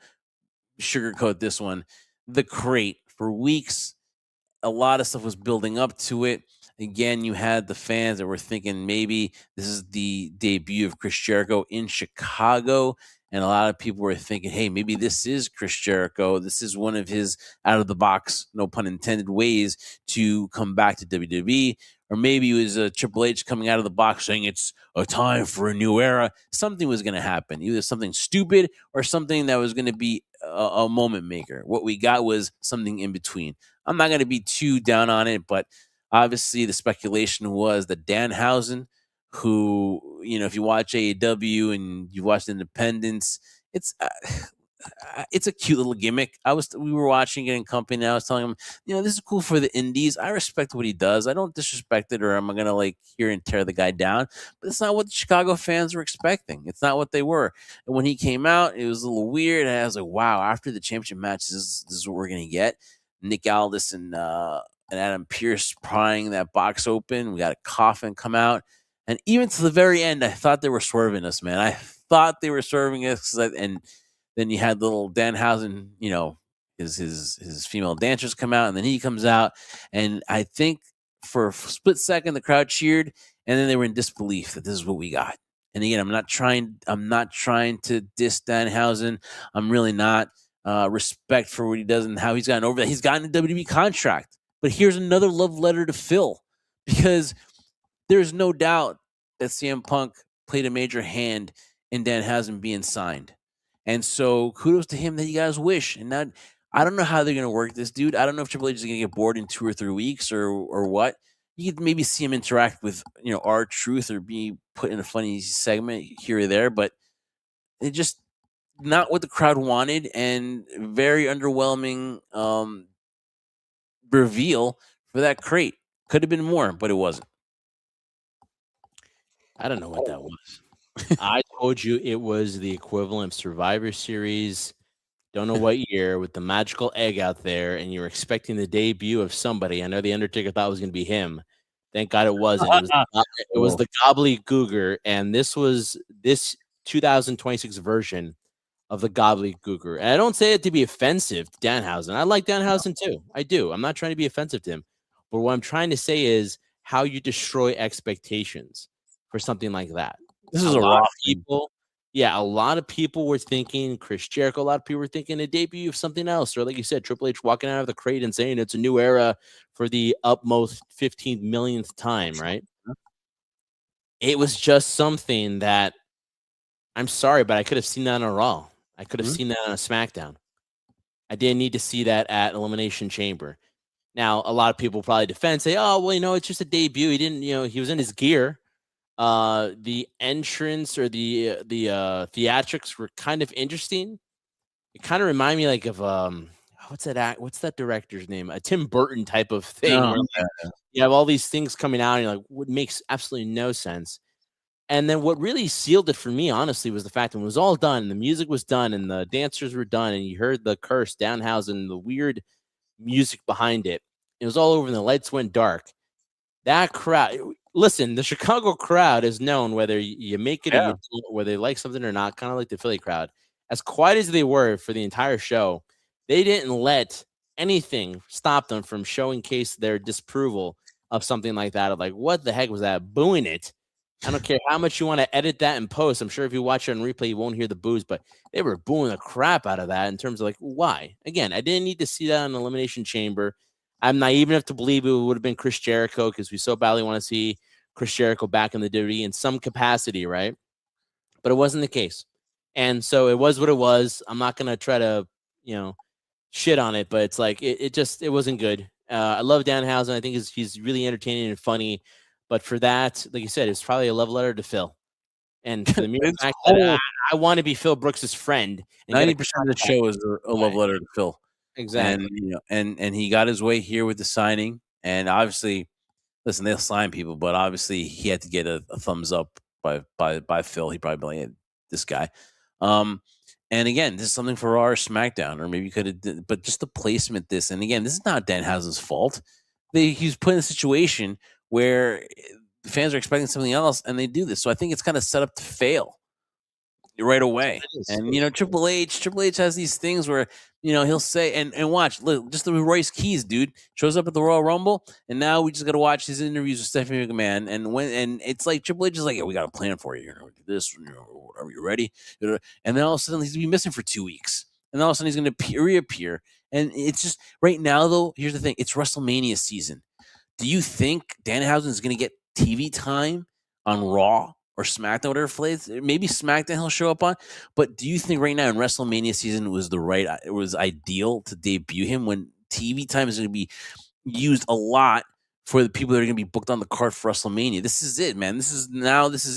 sugarcoat this one. The crate, for weeks, a lot of stuff was building up to it. Again, you had the fans that were thinking maybe this is the debut of Chris Jericho in Chicago, and a lot of people were thinking, hey, maybe this is Chris Jericho. This is one of his out of the box, no pun intended, ways to come back to WWE. Or maybe it was Triple H coming out of the box saying it's a time for a new era. Something was going to happen, either something stupid or something that was going to be a moment maker. What we got was something in between. I'm not going to be too down on it, but obviously the speculation was that Danhausen, who, if you watch AEW and you watch Independence, it's a cute little gimmick. We were watching it in company, and I was telling him, this is cool for the indies. I respect what he does. I don't disrespect it, or I'm going to hear and tear the guy down, but it's not what the Chicago fans were expecting. It's not what they were. And when he came out, it was a little weird. And I was like, wow, after the championship match, this is what we're going to get. Nick Aldis and Adam Pearce prying that box open. We got a coffin come out. And even to the very end, I thought they were swerving us, man. I thought they were swerving us. And then you had little Danhausen, his female dancers come out, and then he comes out. And I think for a split second, the crowd cheered, and then they were in disbelief that this is what we got. And again, I'm not trying to diss Danhausen. I'm really not. Respect for what he does and how he's gotten over that. He's gotten a WWE contract. But here's another love letter to Phil, because there's no doubt that CM Punk played a major hand and Danhausen being signed. And so kudos to him that he got his wish. And now I don't know how they're going to work this, dude. I don't know if Triple H is going to get bored in 2 or 3 weeks or what. You could maybe see him interact with, R-Truth or be put in a funny segment here or there, but it just not what the crowd wanted, and very underwhelming reveal for that crate. Could have been more, but it wasn't. I don't know what that was. I told you it was the equivalent of Survivor Series. Don't know what year, with the magical egg out there, and you're expecting the debut of somebody. I know the Undertaker thought it was going to be him. Thank God it wasn't. It was the gobbledygooker, and this was this 2026 version of the gobbledygooker. And I don't say it to be offensive to Danhausen. I like Danhausen too. I do. I'm not trying to be offensive to him. But what I'm trying to say is how you destroy expectations for something like that. This is a lot raw of people. Yeah, a lot of people were thinking Chris Jericho. A lot of people were thinking a debut of something else. Or like you said, Triple H walking out of the crate and saying it's a new era for the utmost 15 millionth time, right? It was just something that, I'm sorry, but I could have seen that on a Raw. I could have seen that on a SmackDown. I didn't need to see that at Elimination Chamber. Now, a lot of people probably defend, say, oh, well, it's just a debut. He didn't, he was in his gear. The entrance or the theatrics were kind of interesting. It kind of reminded me like of what's that director's name? A Tim Burton type of thing. Where you have all these things coming out, and you're like, what makes absolutely no sense. And then what really sealed it for me, honestly, was the fact that when it was all done, the music was done, and the dancers were done, and you heard the curse, Danhausen, the weird music behind it. It was all over, and the lights went dark. That crowd, listen, the Chicago crowd is known, whether you make it or you don't, whether they like something or not, kind of like the Philly crowd. As quiet as they were for the entire show, they didn't let anything stop them from showcase their disapproval of something like that. Of like, what the heck was that? Booing it. I don't care how much you want to edit that and post. I'm sure if you watch it on replay, you won't hear the boos, but they were booing the crap out of that in terms of like, why? Again, I didn't need to see that on Elimination Chamber. I'm naive enough to believe it would have been Chris Jericho because we so badly want to see Chris Jericho back in the WWE in some capacity, right? But it wasn't the case. And so it was what it was. I'm not going to try to, shit on it, but it's like, it wasn't good. I love Danhausen. I think he's really entertaining and funny. But for that, like you said, it's probably a love letter to Phil. And for the mere fact that I want to be Phil Brooks' friend. 90% of the show is a love letter to Phil. Exactly. And he got his way here with the signing. And obviously, listen, they'll sign people, but obviously he had to get a thumbs up by Phil. He probably be like, this guy. And again, this is something for our SmackDown, or maybe you could have, but just the placement. And again, this is not Danhausen's fault. He's put in a situation where the fans are expecting something else, and they do this. So I think it's kind of set up to fail right away. And Triple H has these things where he'll say and watch, look, just the Royce Keys dude shows up at the Royal Rumble, and now we just got to watch his interviews with Stephanie McMahon, and it's like Triple H is like, yeah, we got a plan for you. Do this, are you ready? And then all of a sudden he's gonna be missing for 2 weeks, and then all of a sudden he's gonna reappear, and it's just right now though. Here's the thing: it's WrestleMania season. Do you think Danhausen is gonna get TV time on Raw or SmackDown, whatever flavor? Maybe SmackDown he'll show up on. But do you think right now in WrestleMania season it was ideal to debut him when TV time is going to be used a lot for the people that are going to be booked on the card for WrestleMania? This is it, man. This is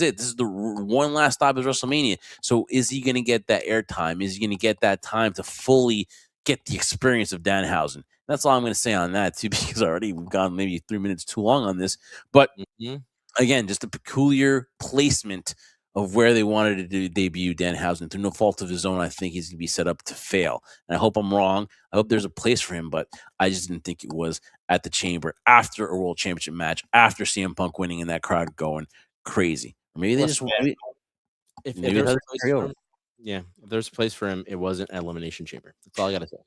it. This is the one last stop is WrestleMania. So is he going to get that airtime? Is he going to get that time to fully get the experience of Danhausen? That's all I'm going to say on that too, because already we've gone maybe 3 minutes too long on this. But again, just a peculiar placement of where they wanted to debut Danhausen. Through no fault of his own, I think he's going to be set up to fail. And I hope I'm wrong. I hope there's a place for him, but I just didn't think it was at the Chamber after a World Championship match, after CM Punk winning and that crowd going crazy. Or maybe they just if there's a place for him, if there's a place for him, it wasn't an Elimination Chamber. That's all I got to say.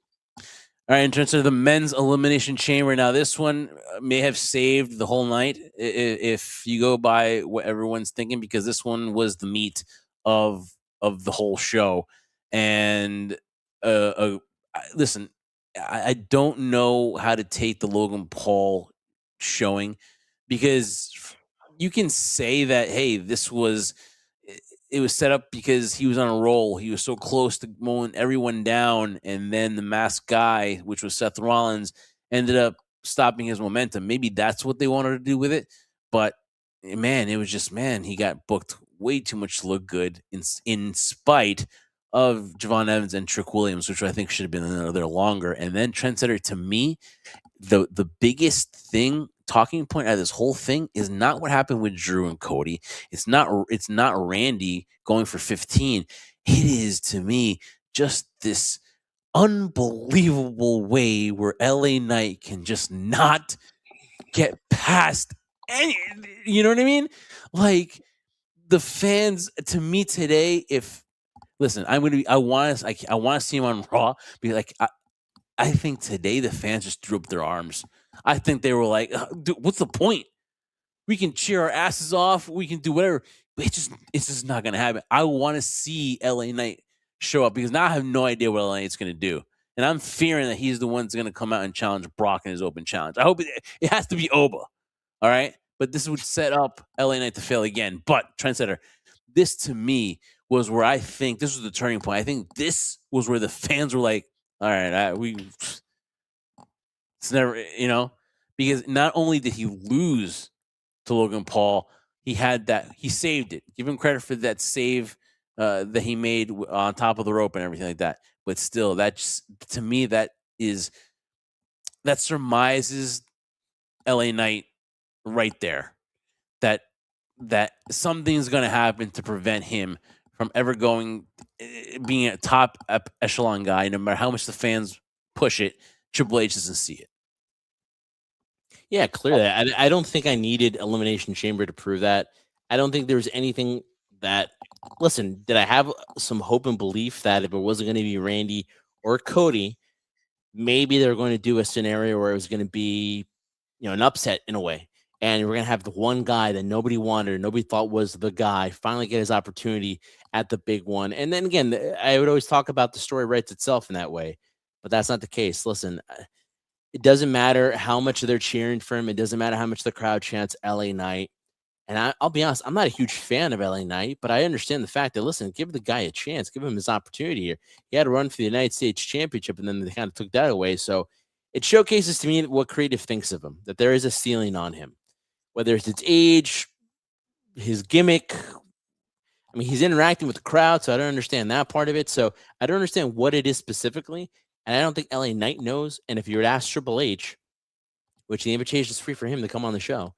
All right, in terms of the men's Elimination Chamber, now this one may have saved the whole night if you go by what everyone's thinking, because this one was the meat of the whole show. And listen, I don't know how to take the Logan Paul showing, because you can say that, hey, this was it was set up because he was on a roll. He was so close to mowing everyone down, and then the masked guy, which was Seth Rollins, ended up stopping his momentum. Maybe that's what they wanted to do with it, but man, it was just he got booked way too much to look good in spite of Javon Evans and Trick Williams, which I think should have been there longer. And then Trendsetter, to me, the biggest talking point out of this whole thing is not what happened with Drew and Cody. It's not Randy going for 15. It is, to me, just this unbelievable way where LA Knight can just not get past any, you know what I mean? Like, the fans, to me today, listen, I want to see him on Raw, be like, I think today the fans just threw up their arms. I think they were like, dude, what's the point? We can cheer our asses off. We can do whatever. But it's just not going to happen. I want to see LA Knight show up because now I have no idea what LA Knight's going to do. And I'm fearing that he's the one that's going to come out and challenge Brock in his open challenge. I hope it has to be Oba. All right? But this would set up LA Knight to fail again. But, Trendsetter, this to me was where I think this was the turning point. I think this was where the fans were like, all right, it's never, because not only did he lose to Logan Paul, he saved it. Give him credit for that save that he made on top of the rope and everything like that. But still, to me, that surmises LA Knight right there. That something's going to happen to prevent him from ever being a top echelon guy, no matter how much the fans push it. Triple H doesn't see it. Yeah, clearly. I don't think I needed Elimination Chamber to prove that. I don't think there's anything that. Listen, did I have some hope and belief that if it wasn't going to be Randy or Cody, maybe they're going to do a scenario where it was going to be, an upset in a way, and we're going to have the one guy that nobody wanted, nobody thought was the guy, finally get his opportunity at the big one. And then again, I would always talk about the story writes itself in that way, but that's not the case. Listen, it doesn't matter how much they're cheering for him. It doesn't matter how much the crowd chants LA Knight. And I'll be honest, I'm not a huge fan of LA Knight, but I understand the fact that, listen, give the guy a chance. Give him his opportunity here. He had to run for the United States Championship, and then they kind of took that away. So it showcases to me what creative thinks of him, that there is a ceiling on him, whether it's his age, his gimmick. I mean, he's interacting with the crowd, so I don't understand that part of it. So I don't understand what it is specifically, and I don't think LA Knight knows. And if you were to ask Triple H, which the invitation is free for him to come on the show,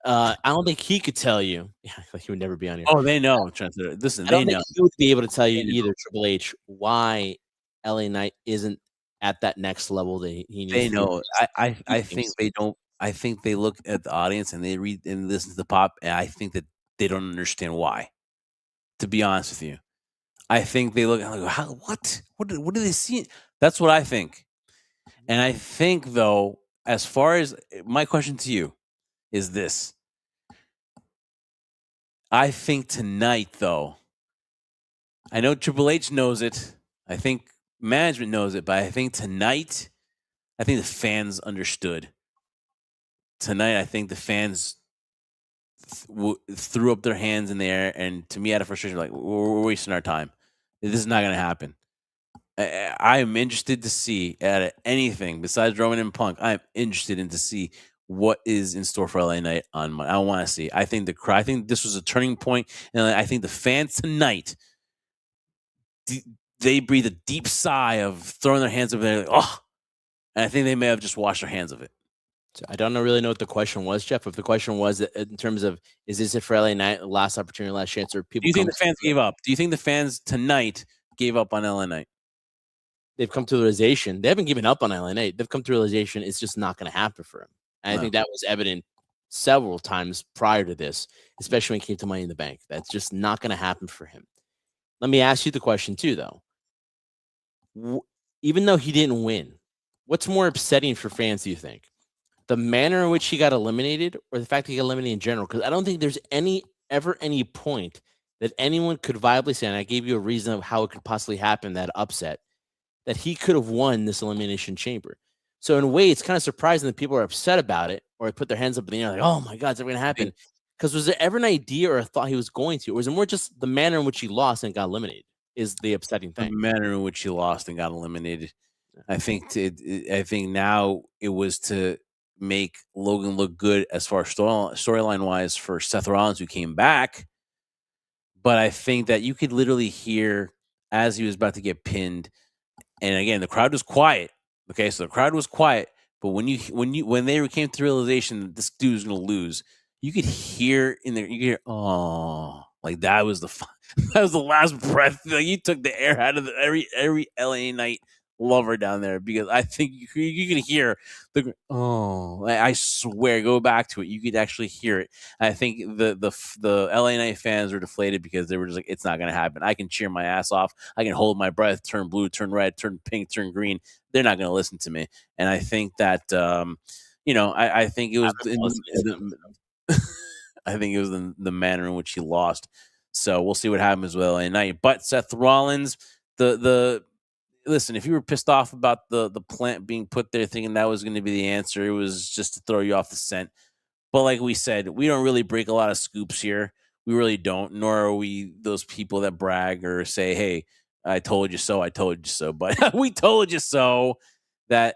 I don't think he could tell you. Yeah, like he would never be on here. Oh, they know. Listen, they know. He would be able to tell you either, Triple H, why LA Knight isn't at that next level that he needs. They know. I think they don't. I think they look at the audience and they read and listen to the pop, and I think that they don't understand why. To be honest with you, I think they look and go, what do they see? That's what I think. And I think, though, as far as my question to you is this. I think tonight, though, I know Triple H knows it. I think management knows it, but I think tonight, I think the fans understood. Tonight, I think the fans threw up their hands in the air, and to me, out of frustration, like, we're wasting our time. This is not going to happen. I am interested to see out of anything besides Roman and Punk. I am interested in to see what is in store for LA Knight on Monday. I want to see. I think I think this was a turning point, and I think the fans tonight, they breathe a deep sigh of throwing their hands up there, like, oh, and I think they may have just washed their hands of it. So I don't really know what the question was, Jeff. If the question was in terms of, is this it for LA Knight, last opportunity, last chance, or people? Do you think the fans gave up? Do you think the fans tonight gave up on LA Knight? They've come to the realization. They haven't given up on LA Knight. They've come to the realization it's just not going to happen for him. And I think that was evident several times prior to this, especially when it came to Money in the Bank. That's just not going to happen for him. Let me ask you the question too, though. Even though he didn't win, what's more upsetting for fans, do you think? The manner in which he got eliminated, or the fact that he got eliminated in general? Because I don't think there's ever any point that anyone could viably say, and I gave you a reason of how it could possibly happen, that upset, that he could have won this Elimination Chamber. So in a way, it's kind of surprising that people are upset about it, or put their hands up in the air like, oh my God, it's never going to happen. Because was there ever an idea or a thought he was going to, or was it more just the manner in which he lost and got eliminated is the upsetting The thing? manner in which he lost and got eliminated. I think I think now it was to make Logan look good as far as storyline wise for Seth Rollins, who came back. But I think that you could literally hear as he was about to get pinned, and again the crowd was quiet. Okay, so the crowd was quiet, but when they came to the realization that this dude was going to lose, you could hear in there. You could hear, oh, like that was that was the last breath. Like you took the air out of every LA Knight lover down there, because I think you could hear I swear, go back to it. You could actually hear it. I think the LA Knight fans were deflated because they were just like, it's not going to happen. I can cheer my ass off. I can hold my breath, turn blue, turn red, turn pink, turn green. They're not going to listen to me. And I think that, I think it was I think it was the manner in which he lost. So we'll see what happens with LA Knight. But Seth Rollins, listen, if you were pissed off about the plant being put there thinking that was going to be the answer, it was just to throw you off the scent. But like we said, we don't really break a lot of scoops here. We really don't, nor are we those people that brag or say, hey, I told you so, I told you so. But we told you so that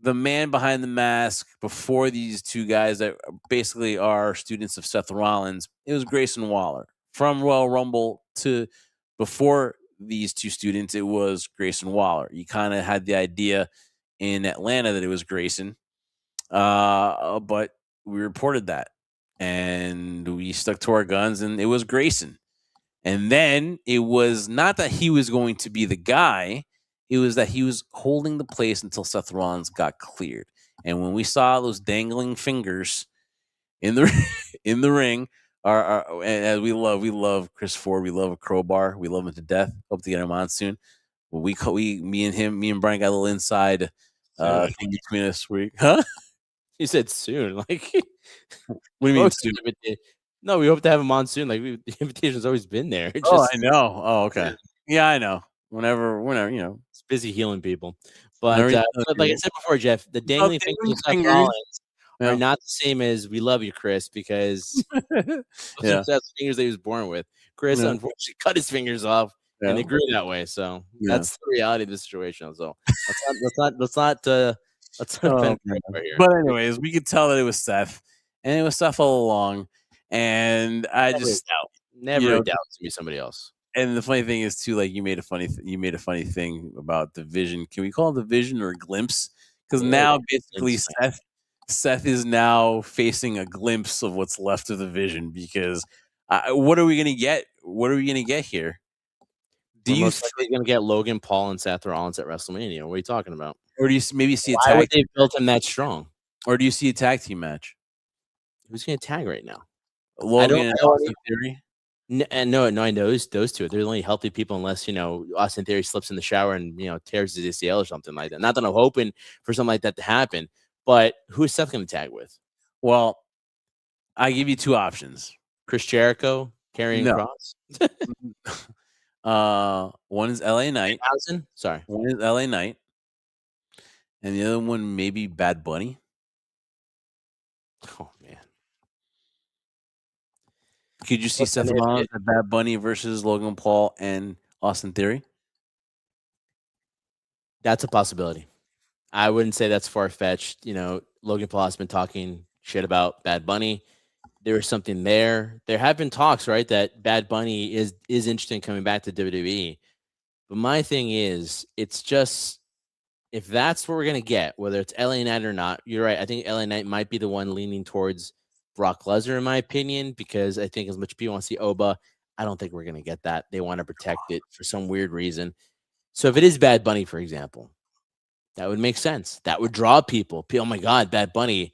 the man behind the mask before these two guys that basically are students of Seth Rollins, it was Grayson Waller. From Royal Rumble to before these two students, it was Grayson Waller. You kind of had the idea in Atlanta that it was Grayson, but we reported that and we stuck to our guns, and it was Grayson. And then it was not that he was going to be the guy, it was that he was holding the place until Seth Rollins got cleared. And when we saw those dangling fingers in the in the ring, and we love Chris Ford, we love a crowbar, we love him to death. Hope to get him on soon. Well, me and Brian got a little inside thing between us. Huh? You said soon, like what do you mean soon? No, we hope to have him on soon. Like the invitation's always been there. I know. Oh, okay. Yeah, I know. Whenever, it's busy healing people. But like I said before, Jeff, the dangling fingers of Seth Rollins are not the same as we love you, Chris, because those are Seth's fingers that he was born with. Chris unfortunately cut his fingers off, and they grew that way. So that's the reality of the situation. So let's not offend right here. But anyways, we could tell that it was Seth, and it was Seth all along. And I never doubt to be somebody else. And the funny thing is too, like you made a funny thing about the vision. Can we call it the vision or a glimpse? Because now basically Seth is now facing a glimpse of what's left of the vision. Because what are we gonna get? What are we gonna get here? We're most likely gonna get Logan Paul and Seth Rollins at WrestleMania? What are you talking about? Or do you maybe see a tag? Why would they built him that strong? Or do you see a tag team match? Who's gonna tag right now? Logan and Austin Theory. No, I know those two. They're the only healthy people, unless Austin Theory slips in the shower and tears his ACL or something like that. Not that I'm hoping for something like that to happen, but who's Seth going to tag with? Well, I give you two options: Chris Jericho, Karrion Kross. One is LA Knight. Sorry, one is LA Knight, and the other one maybe Bad Bunny. Oh man. Could you see Seth Rollins and Bad Bunny versus Logan Paul and Austin Theory? That's a possibility. I wouldn't say that's far-fetched. Logan Paul has been talking shit about Bad Bunny. There was something there. There have been talks, right, that Bad Bunny is interested in coming back to WWE. But my thing is, it's just, if that's what we're going to get, whether it's LA Knight or not, you're right. I think LA Knight might be the one leaning towards Brock Lesnar, in my opinion, because I think as much as people want to see Oba, I don't think we're going to get that. They want to protect it for some weird reason. So if it is Bad Bunny, for example, that would make sense. That would draw people. Oh my God, Bad Bunny.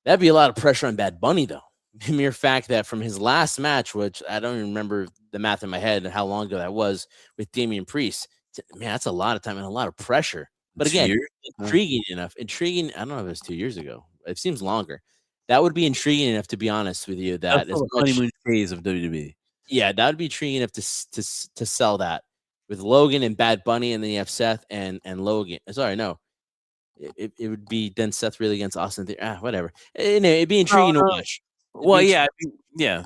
That'd be a lot of pressure on Bad Bunny, though. The mere fact that from his last match, which I don't even remember the math in my head and how long ago that was, with Damian Priest, man, that's a lot of time and a lot of pressure. But again, intriguing enough. Intriguing. I don't know if it was 2 years ago. It seems longer. That would be intriguing enough, to be honest with you. That's the honeymoon phase of WWE. Yeah, that would be intriguing enough to sell that with Logan and Bad Bunny, and then you have Seth and Logan. Sorry, no, it would be then Seth really against Austin. Whatever. It'd be intriguing to watch. Well, yeah, yeah.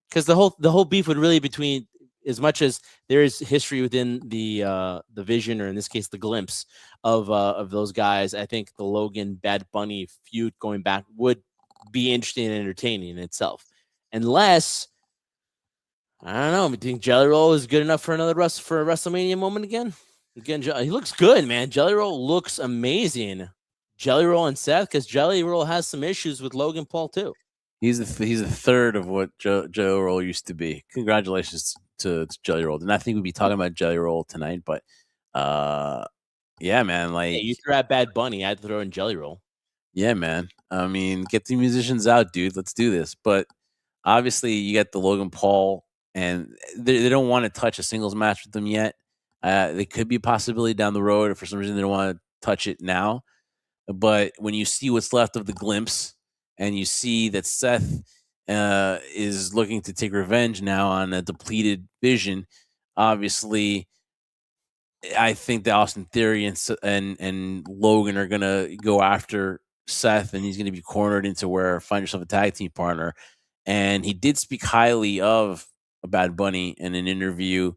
Because the whole beef would really between, as much as there is history within the Vision, or in this case the Glimpse of those guys, I think the Logan Bad Bunny feud going back would be interesting and entertaining in itself, unless I don't know. I think Jelly Roll is good enough for a WrestleMania moment again. Again, he looks good, man. Jelly Roll looks amazing. Jelly Roll and Seth, because Jelly Roll has some issues with Logan Paul too. He's a third of what Jelly Roll used to be. Congratulations to Jelly Roll. And I think we'd be talking about Jelly Roll tonight, but yeah, man. Like, you threw out Bad Bunny, I had to throw in Jelly Roll. Yeah, man. I mean, get the musicians out, dude. Let's do this. But obviously, you got the Logan Paul, and they don't want to touch a singles match with them yet. They could be a possibility down the road. If for some reason they don't want to touch it now. But when you see what's left of the Glimpse, and you see that Seth is looking to take revenge now on a depleted Vision, obviously, I think that Austin Theory and Logan are gonna go after Seth, and he's gonna be cornered into where find yourself a tag team partner. And he did speak highly of Bad Bunny in an interview,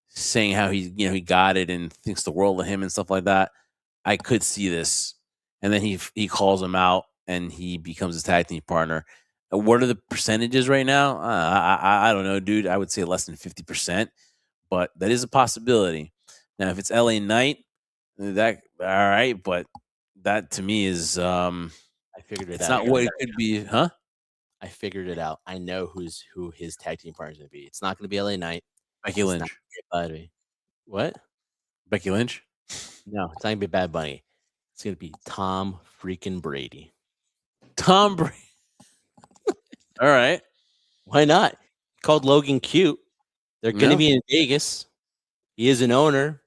saying how he got it and thinks the world of him and stuff like that. I could see this, and then he calls him out, and he becomes his tag team partner. What are the percentages right now? I don't know, dude. I would say less than 50%, but that is a possibility. Now, if it's LA Knight, that all right, but that to me is I figured it it's out. not what it could be, huh? I figured it out. I know who his tag team partner is going to be. It's not going to be LA Knight. Becky Lynch. What? Becky Lynch? No, it's not going to be Bad Bunny. It's going to be Tom freaking Brady. Tom Brady. All right. Why not? He called Logan cute. They're going to be in Vegas. He is an owner.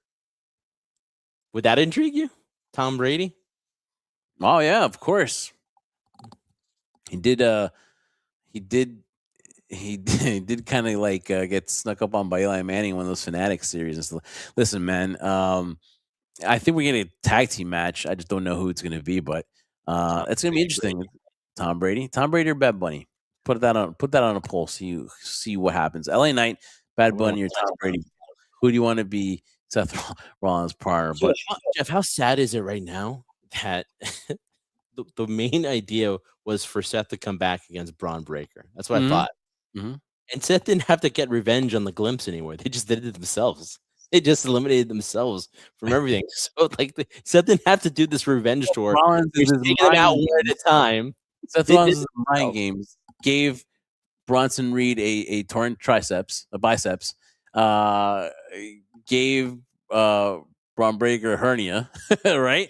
Would that intrigue you? Tom Brady? Oh yeah, of course. He did he did kind of like get snuck up on by Eli Manning in one of those Fanatic series and stuff. Listen, man, I think we're getting a tag team match. I just don't know who it's going to be, but it's going to be interesting. Tom Brady or Bad Bunny. Put that on a poll. See what happens. LA Knight, Bad Bunny, or Tom Brady. Who do you want to be Seth Rollins' partner? So, But Jeff, how sad is it right now that the main idea was for Seth to come back against Braun Breaker? That's what I thought. Mm-hmm. And Seth didn't have to get revenge on the Glimpse anymore. They just did it themselves. They just eliminated themselves from everything. So, like, Seth didn't have to do this revenge tour. Rollins is taking it out one at a time. Seth Rollins' mind games gave Bronson Reed a torn triceps, a biceps. Gave Braun Breaker a hernia, right?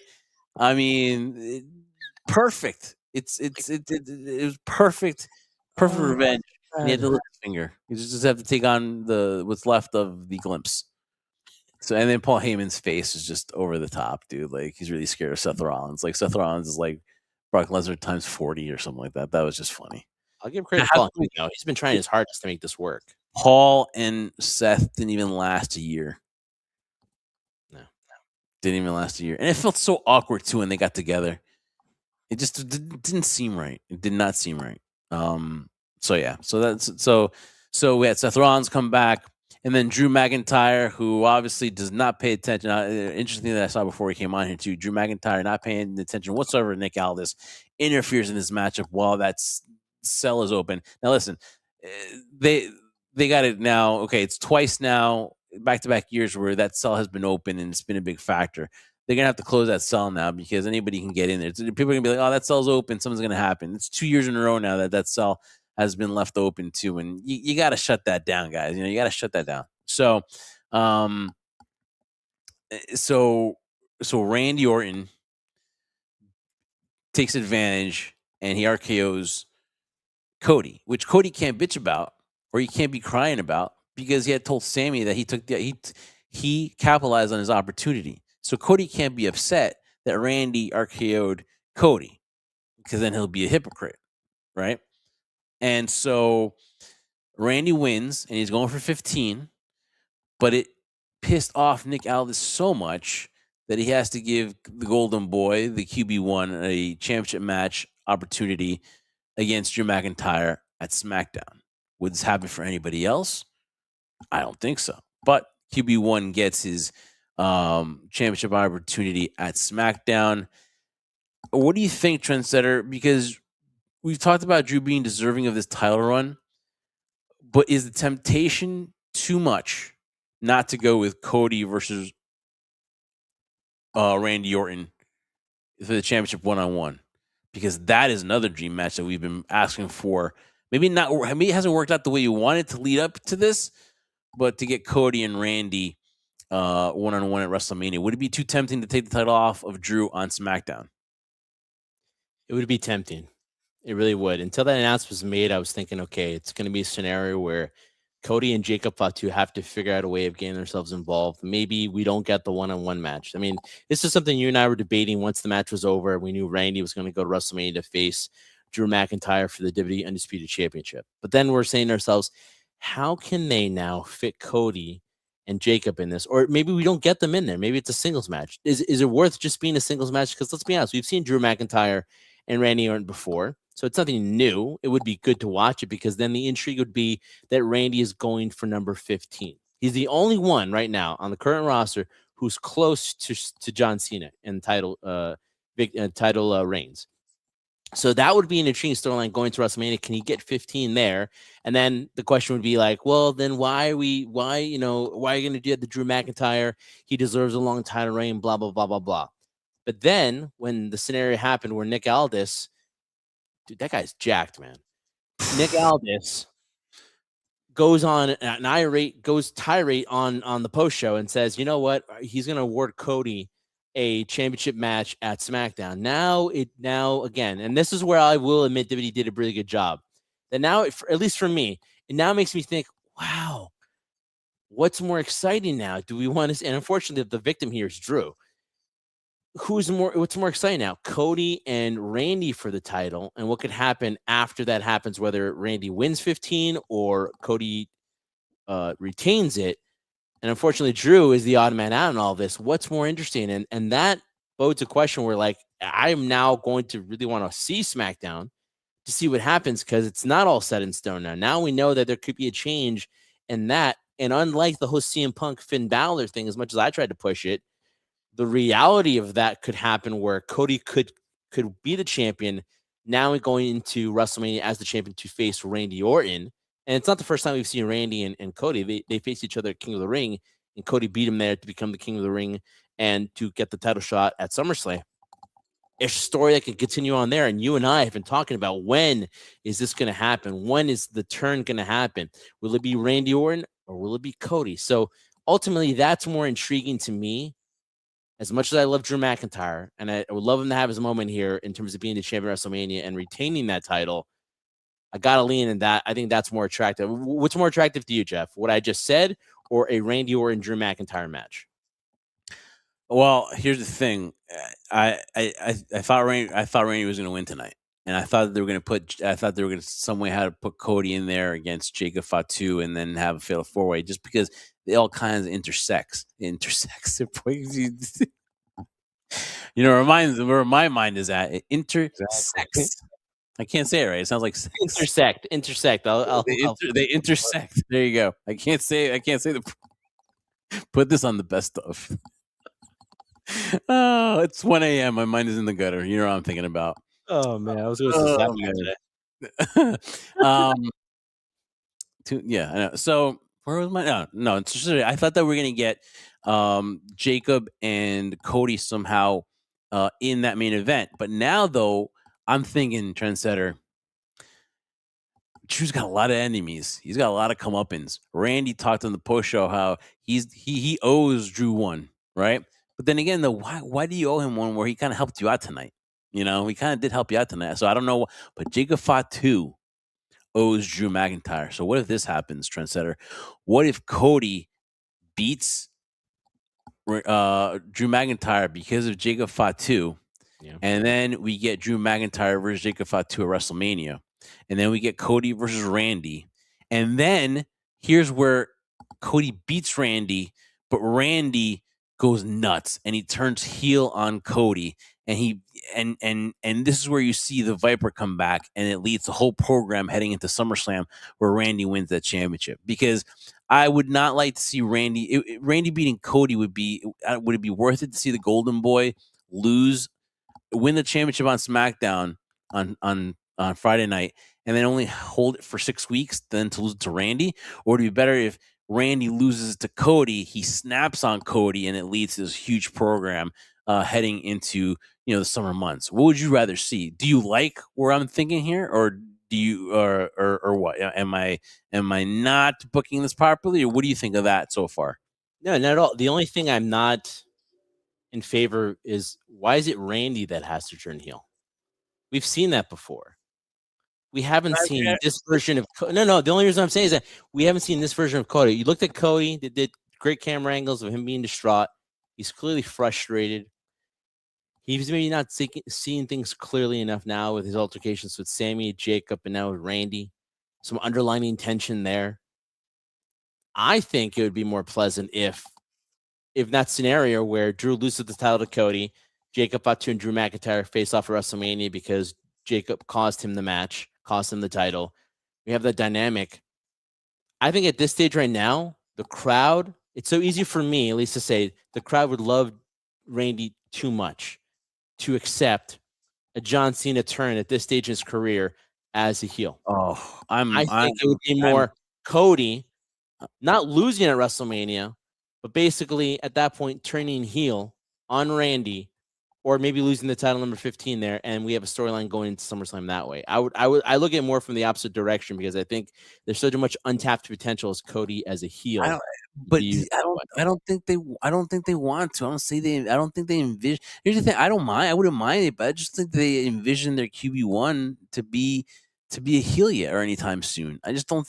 I mean, perfect. It was perfect revenge. And he had to lift his finger. You just have to take on what's left of the Glimpse. So, and then Paul Heyman's face is just over the top, dude. Like, he's really scared of Seth Rollins. Like, Seth Rollins is like Brock Lesnar times 40 or something like that. That was just funny. I'll give credit to Paul. He's been trying his hardest to make this work. Paul and Seth didn't even last a year. No. Didn't even last a year. And it felt so awkward, too, when they got together. It just didn't seem right. It did not seem right. So yeah, so we had Seth Rollins come back, and then Drew McIntyre, who obviously does not pay attention. Interesting that I saw before he came on here too. Drew McIntyre not paying attention whatsoever. Nick Aldis interferes in this matchup while that cell is open. Now listen, they got it now. Okay, it's twice now, back-to-back years where that cell has been open, and it's been a big factor. They're gonna have to close that cell now because anybody can get in there. People are gonna be like, "Oh, that cell's open. Something's gonna happen." It's 2 years in a row now that cell has been left open too, and you got to shut that down, guys. You got to shut that down. So, so Randy Orton takes advantage and he RKO's Cody, which Cody can't bitch about or he can't be crying about because he had told Sammy that he capitalized on his opportunity. So Cody can't be upset that Randy RKO'd Cody because then he'll be a hypocrite, right? And so Randy wins and he's going for 15, but it pissed off Nick Aldis so much that he has to give the Golden Boy, the QB1, a championship match opportunity against Drew McIntyre at SmackDown. Would this happen for anybody else? I don't think so. But QB1 gets his championship opportunity at SmackDown. What do you think, Trendsetter? Because we've talked about Drew being deserving of this title run, but is the temptation too much not to go with Cody versus Randy Orton for the championship one-on-one? Because that is another dream match that we've been asking for. Maybe it hasn't worked out the way you wanted to lead up to this, but to get Cody and Randy one-on-one at WrestleMania, would it be too tempting to take the title off of Drew on SmackDown? It would be tempting. It really would. Until that announcement was made, I was thinking, okay, it's going to be a scenario where Cody and Jacob Fatu have to figure out a way of getting themselves involved. Maybe we don't get the one-on-one match. I mean, this is something you and I were debating once the match was over. We knew Randy was going to go to WrestleMania to face Drew McIntyre for the WWE Undisputed Championship. But then we're saying to ourselves, how can they now fit Cody and Jacob in this? Or maybe we don't get them in there. Maybe it's a singles match. Is it worth just being a singles match? Because let's be honest, we've seen Drew McIntyre and Randy Orton before. So it's nothing new. It would be good to watch it because then the intrigue would be that Randy is going for number 15. He's the only one right now on the current roster who's close to John Cena in title reigns. So that would be an intriguing storyline going to WrestleMania. Can he get 15 there? And then the question would be like, well, then why are you going to do the Drew McIntyre? He deserves a long title reign, blah, blah, blah, blah, blah. But then when the scenario happened where Nick Aldis, dude, that guy's jacked, man. Nick Aldis goes on tirade on the post show and says, you know what? He's going to award Cody a championship match at SmackDown. Now again, and this is where I will admit WWE did a really good job. That now, at least for me, it now makes me think, wow, what's more exciting now? Do we want to? And unfortunately, the victim here is Drew. What's more exciting now? Cody and Randy for the title, and what could happen after that happens, whether Randy wins 15 or Cody retains it. And unfortunately, Drew is the odd man out in all this. What's more interesting? And that bodes a question where, like, I am now going to really want to see SmackDown to see what happens because it's not all set in stone now. Now we know that there could be a change in that. And unlike the whole CM Punk Finn Balor thing, as much as I tried to push it, the reality of that could happen where Cody could be the champion now going into WrestleMania as the champion to face Randy Orton. And it's not the first time we've seen Randy and Cody. They faced each other at King of the Ring, and Cody beat him there to become the King of the Ring and to get the title shot at SummerSlam. It's a story that can continue on there. And you and I have been talking about, when is this going to happen? When is the turn going to happen? Will it be Randy Orton or will it be Cody? So ultimately, that's more intriguing to me. As much as I love Drew McIntyre, and I would love him to have his moment here in terms of being the champion of WrestleMania and retaining that title, I got to lean in that. I think that's more attractive. What's more attractive to you, Jeff? What I just said or a Randy Orton Drew McIntyre match? Well, here's the thing. I thought Randy was going to win tonight, and I thought they were going to some way how to put Cody in there against Jacob Fatu and then have a fatal 4-way, just because they all kinds of intersects. You know, where my mind is at. It intersects. I can't say it right. It sounds like sex. Intersect. They intersect. There you go. I can't say put this on the best of. Oh, it's 1 a.m. My mind is in the gutter. You know what I'm thinking about. Oh man, I was going to say yeah, I know. So where was my no? It's just, I thought that we were gonna get Jacob and Cody somehow in that main event, but now though I'm thinking, Trendsetter, Drew's got a lot of enemies. He's got a lot of comeuppance. Randy talked on the post show how he owes Drew one, right? But then again, why do you owe him one where he kind of helped you out tonight? You know, he kind of did help you out tonight. So I don't know, but Jacob Fatu owes Drew McIntyre. So what if this happens, Trendsetter? What if Cody beats Drew McIntyre because of Jacob Fatu, and then we get Drew McIntyre versus Jacob Fatu at WrestleMania, and then we get Cody versus Randy, and then here's where Cody beats Randy, but Randy goes nuts and he turns heel on Cody, and this is where you see the Viper come back, and it leads the whole program heading into SummerSlam, where Randy wins that championship. Because I would not like to see Randy beating Cody. Would it be worth it to see the Golden Boy win the championship on SmackDown on Friday night, and then only hold it for 6 weeks, then to lose it to Randy? Or would it be better if Randy loses to Cody, he snaps on Cody, and it leads to this huge program heading into the summer months? What would you rather see? Do you like where I'm thinking here, or do you or what? Am I not booking this properly, or what do you think of that so far? No, not at all. The only thing I'm not in favor is, why is it Randy that has to turn heel? We've seen that before. We haven't seen this version of no. The only reason I'm saying is that we haven't seen this version of Cody. You looked at Cody; they did great camera angles of him being distraught. He's clearly frustrated. He's maybe not seeing things clearly enough now with his altercations with Sammy, Jacob, and now with Randy. Some underlying tension there. I think it would be more pleasant if that scenario where Drew loses the title to Cody, Jacob Fatu and Drew McIntyre face off at WrestleMania because Jacob caused him the match, cost him the title. We have that dynamic. I think at this stage right now, the crowd, it's so easy for me, at least, to say the crowd would love Randy too much to accept a John Cena turn at this stage in his career as a heel. I think it would be more Cody not losing at WrestleMania, but basically at that point turning heel on Randy, or maybe losing the title number 15 there, and we have a storyline going into SummerSlam that way. I look at it more from the opposite direction, because I think there's so much untapped potential as Cody as a heel. I don't think they want to. I don't think they envision. Here's the thing: I don't mind. I wouldn't mind it, but I just think they envision their QB1 to be a heel yet or anytime soon. I just don't.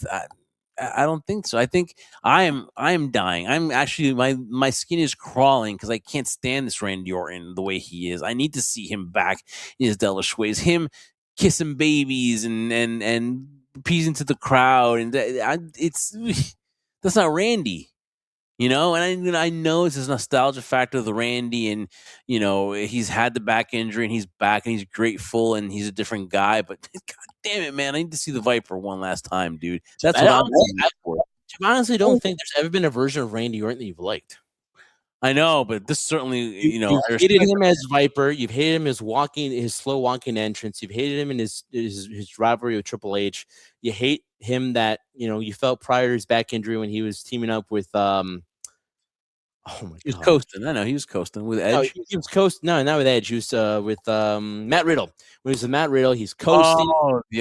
I don't think so. I think I am dying. I'm actually my skin is crawling because I can't stand this Randy Orton the way he is. I need to see him back in his devilish ways. Him kissing babies and appeasing to the crowd, and that's not Randy. And I know it's this nostalgia factor of the Randy, and he's had the back injury and he's back and he's grateful and he's a different guy. But God damn it, man, I need to see the Viper one last time, dude. That's what I'm saying. I honestly don't think there's ever been a version of Randy Orton that you've liked. I know, but this certainly, you've hated him as Viper. You've hated him as his slow walking entrance. You've hated him in his rivalry with Triple H. You hate him that you felt prior to his back injury when he was teaming up with oh my God. He was coasting. I know he was coasting with Edge. No, he was coasting. No, not with Edge. He was with Matt Riddle. When he was with Matt Riddle, he's coasting.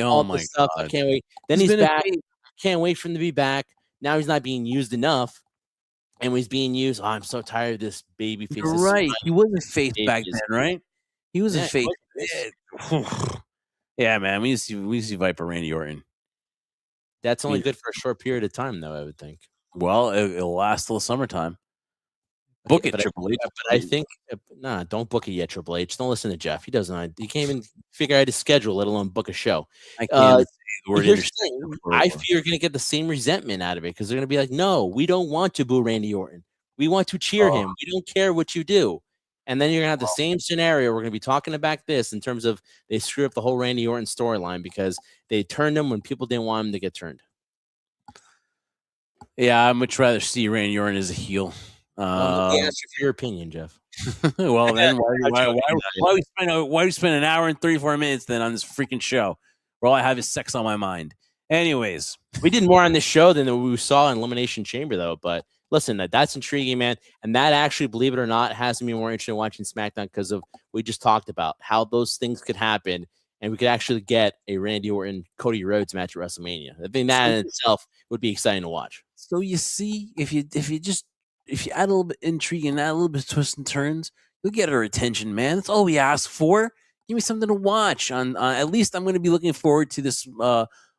Oh my stuff. God. I can't wait. Then he's back. Can't wait for him to be back. Now he's not being used enough. And when he's being used, I'm so tired of this baby face. You're right. He wasn't face back then, right? He was a face. Yeah, man. We see Viper Randy Orton. That's only good for a short period of time, though, I would think. Well, it'll last till the summertime. Book it, Triple H. But I think, don't book it yet, Triple H. Don't listen to Jeff. He doesn't. He can't even figure out his schedule, let alone book a show. I can't. I feel you're going to get the same resentment out of it, because they're going to be like, no, we don't want to boo Randy Orton. We want to cheer him. We don't care what you do. And then you're going to have the same scenario. We're going to be talking about this in terms of they screw up the whole Randy Orton storyline because they turned him when people didn't want him to get turned. Yeah, I'd much rather see Randy Orton as a heel. Let me ask you for your opinion, Jeff. Well, then why we spend an hour and 34 minutes then on this freaking show where all I have is sex on my mind? Anyways, we did more on this show than we saw in Elimination Chamber, though. But listen, that's intriguing, man. And that actually, believe it or not, has me more interested in watching SmackDown because of what we just talked about, how those things could happen, and we could actually get a Randy Orton Cody Rhodes match at WrestleMania. I think that in itself would be exciting to watch. So you see, if you add a little bit of intrigue and add a little bit of twists and turns, you'll get our attention, man. That's all we ask for. Give me something to watch. On at least I'm going to be looking forward to this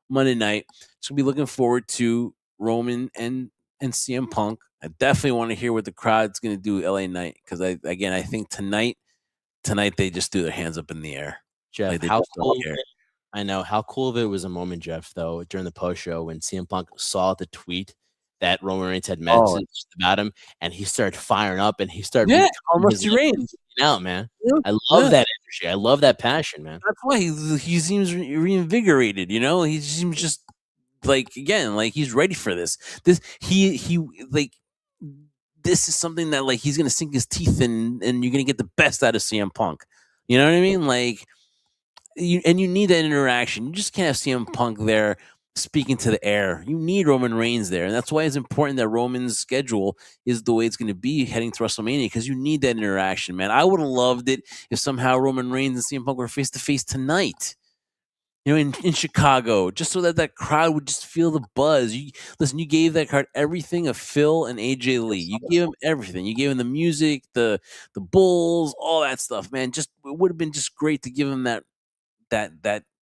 Monday night. So I'll be looking forward to Roman and CM Punk. I definitely want to hear what the crowd's going to do LA Knight, because I think tonight they just threw their hands up in the air. Jeff, how cool! I know how cool of it was a moment, Jeff, though, during the post show when CM Punk saw the tweet that Roman Reigns had messaged about him, and he started firing up, and he started almost Reigns. out, man. Yeah, I love yeah. that energy. I love that passion, man. That's why he seems reinvigorated. You know, he seems just like again, like he's ready for this. He like this is something that like he's gonna sink his teeth in, and you're gonna get the best out of CM Punk. You know what I mean? Like you need that interaction. You just can't have CM Punk there speaking to the air. You need Roman Reigns there, and that's why it's important that Roman's schedule is the way it's going to be heading to WrestleMania because you need that interaction, man. I would have loved it if somehow Roman Reigns and CM Punk were face to face tonight. You know, in Chicago, just so that crowd would just feel the buzz. Listen, you gave that crowd everything of Phil and AJ Lee. You gave them everything. You gave them the music, the bulls, all that stuff, man. Just it would have been just great to give them that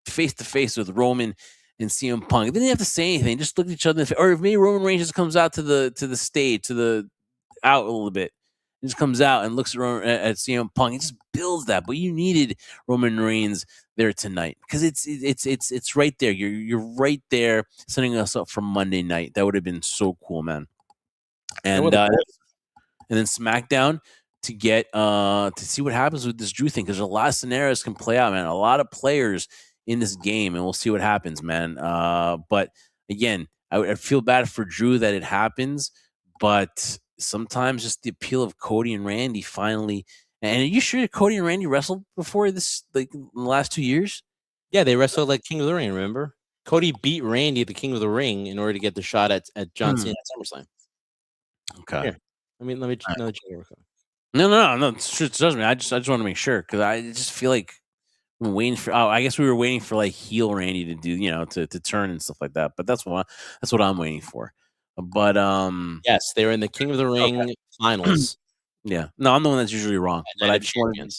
face to face with Roman and CM Punk. They didn't have to say anything; just look at each other. Or if maybe Roman Reigns just comes out to the stage, out a little bit, and just comes out and looks at CM Punk. It just builds that. But you needed Roman Reigns there tonight because it's right there. You're right there, setting us up for Monday night. That would have been so cool, man. And then SmackDown to get to see what happens with this Drew thing because a lot of scenarios can play out, man. A lot of players in this game, and we'll see what happens, man. But again, I feel bad for Drew that it happens, but sometimes just the appeal of Cody and Randy finally. And are you sure Cody and Randy wrestled before this, like in the last 2 years? Yeah, they wrestled like King of the Ring. Remember, Cody beat Randy at the King of the Ring in order to get the shot at John Cena at SummerSlam. Okay. Here, let me know that you No. It doesn't mean. I just want to make sure because I just feel like I'm waiting for. Oh, I guess we were waiting for like heel Randy to do, to turn and stuff like that. But that's what I'm waiting for. But yes, they were in the King of the Ring finals. Yeah, no, I'm the one that's usually wrong. But I just wanted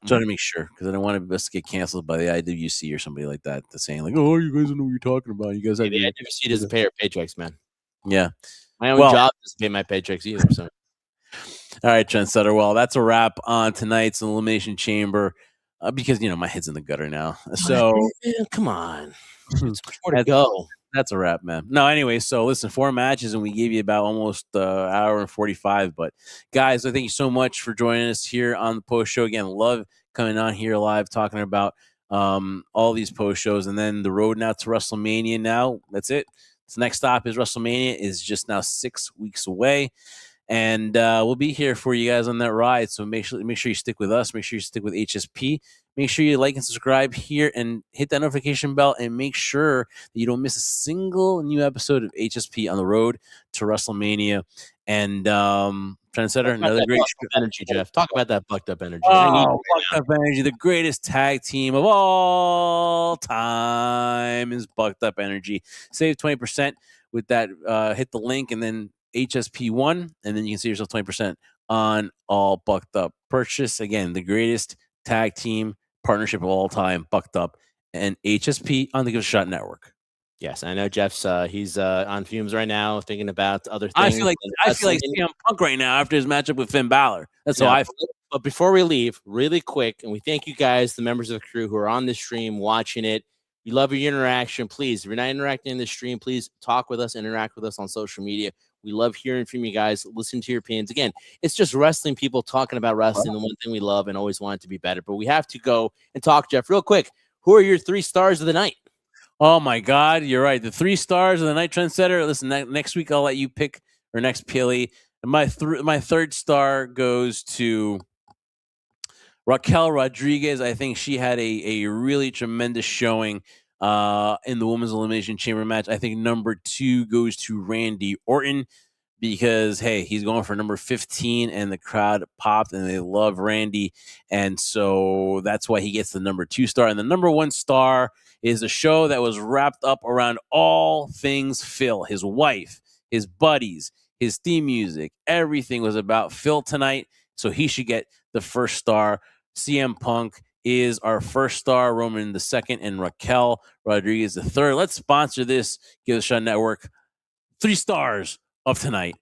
to make sure because I don't want us to get canceled by the IWC or somebody like that. That's saying like, oh, you guys don't know what you're talking about. You guys have the IWC doesn't pay our paychecks, man. Yeah, my own job doesn't pay my paychecks either. So. All right, Trendsetter. Well, that's a wrap on tonight's Elimination Chamber because my head's in the gutter now. So come on, it's more to go. That's a wrap, man. No, anyway, so listen, 4 matches, and we gave you about almost an hour and 45. But guys, I thank you so much for joining us here on the post show. Again, love coming on here live talking about all these post shows, and then the road now to WrestleMania. Now that's it. The next stop is WrestleMania. Is just now 6 weeks away. And we'll be here for you guys on that ride. So make sure you stick with us. Make sure you stick with HSP. Make sure you like and subscribe here and hit that notification bell and make sure that you don't miss a single new episode of HSP on the road to WrestleMania. And Trendsetter, another great energy, Jeff. Talk about that bucked up energy. Bucked up energy. The greatest tag team of all time is Bucked Up Energy. Save 20% with that. Hit the link and then HSP1, and then you can see yourself 20% on all Bucked Up purchase. Again, the greatest tag team partnership of all time, Bucked Up and HSP on the Give a Shot Network. Yes, I know Jeff's he's on fumes right now, thinking about other things. I feel like CM Punk right now after his matchup with Finn Balor. That's how I feel. But before we leave, really quick, and we thank you guys, the members of the crew who are on this stream watching it. We love your interaction. Please, if you're not interacting in the stream, please talk with us, interact with us on social media. We love hearing from you guys. Listen to your opinions. Again, it's just wrestling people talking about wrestling, the one thing we love and always want it to be better. But we have to go and talk, Jeff, real quick. Who are your 3 stars of the night? Oh, my God. You're right. The 3 stars of the night, Trendsetter. Listen, next week I'll let you pick, or next Pilly. And my 3rd star goes to Raquel Rodriguez. I think she had a really tremendous showing in the Women's Elimination Chamber match. I think number 2 goes to Randy Orton because, hey, he's going for number 15 and the crowd popped and they love Randy. And so that's why he gets the number 2 star. And the number 1 star is a show that was wrapped up around all things Phil, his wife, his buddies, his theme music. Everything was about Phil tonight. So he should get the 1st star. CM Punk is our 1st star, Roman the 2nd, and Raquel Rodriguez the 3rd. Let's sponsor this Give a Shot Network. 3 stars of tonight.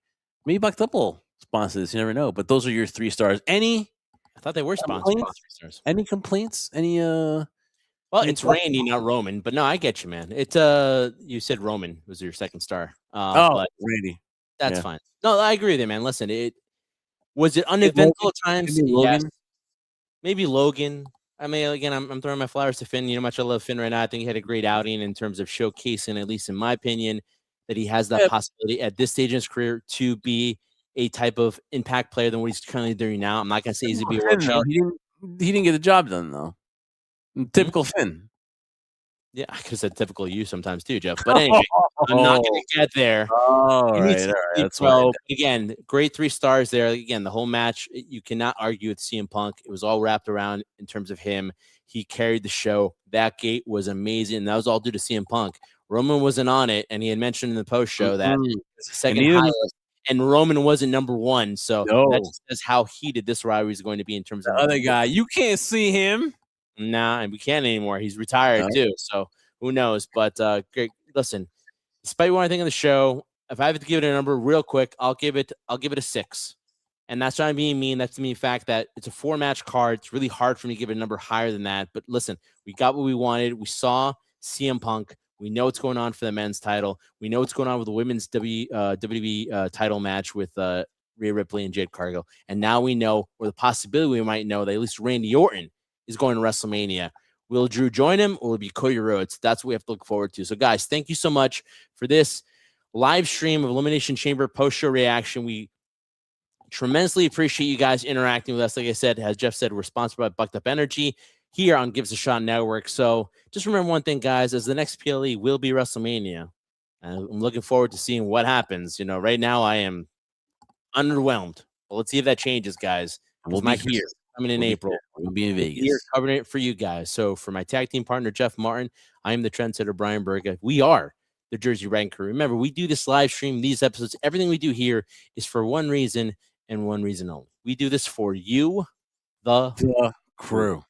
Maybe Bucked Up will sponsor this. You never know. But those are your 3 stars. I thought they were sponsored by 3 stars. Any complaints? Well, it's Randy, not Roman. But no, I get you, man. It's you said Roman was your 2nd star. But Randy. That's fine. No, I agree with you, man. Listen, was it uneventful at times? Yes. maybe Logan. I mean, again, I'm throwing my flowers to Finn. You know how much I love Finn right now. I think he had a great outing in terms of showcasing, at least in my opinion, that he has that Yeah. possibility at this stage in his career to be a type of impact player than what he's currently doing now. I'm not going to say he's going to be a world Finn, though, champion. he didn't get the job done, though. Typical Finn. Yeah, I could have said typical you sometimes too, Jeff. But anyway, I'm not going to get there. All He needs right, to all right. keep That's why. again, great 3 stars there. Again, the whole match, you cannot argue with CM Punk. It was all wrapped around in terms of him. He carried the show. That gate was amazing. And that was all due to CM Punk. Roman wasn't on it, and he had mentioned in the post show that it's the second highest, and Roman wasn't number 1. So that just says how heated this rivalry is going to be in terms of the other guy. You can't see him. Nah, and we can't anymore. He's retired too. So who knows? But great. Listen, despite what I think of the show, if I have to give it a number real quick, I'll give it a 6. And that's not being mean. That's the fact that it's a 4-match card. It's really hard for me to give it a number higher than that. But listen, we got what we wanted. We saw CM Punk. We know what's going on for the men's title. We know what's going on with the women's WWE title match with Rhea Ripley and Jade Cargill. And now we know, or the possibility we might know, that at least Randy Orton is going to WrestleMania. Will Drew join him, or will it be Cody Rhodes? That's what we have to look forward to. So, guys, thank you so much for this live stream of Elimination Chamber post-show reaction. We tremendously appreciate you guys interacting with us. Like I said, as Jeff said, we're sponsored by Bucked Up Energy here on Gives a Shot Network. So just remember one thing, guys, as the next PLE will be WrestleMania. And I'm looking forward to seeing what happens. You know, right now I am underwhelmed. But let's see if that changes, guys. We'll be here. Coming in April. We'll be in Vegas. Here covering it for you guys. So for my tag team partner, Jeff Martin, I am the trendsetter, Brian Berga. We are the Jersey Rank Crew. Remember, we do this live stream, these episodes. Everything we do here is for one reason and one reason only. We do this for you, the crew.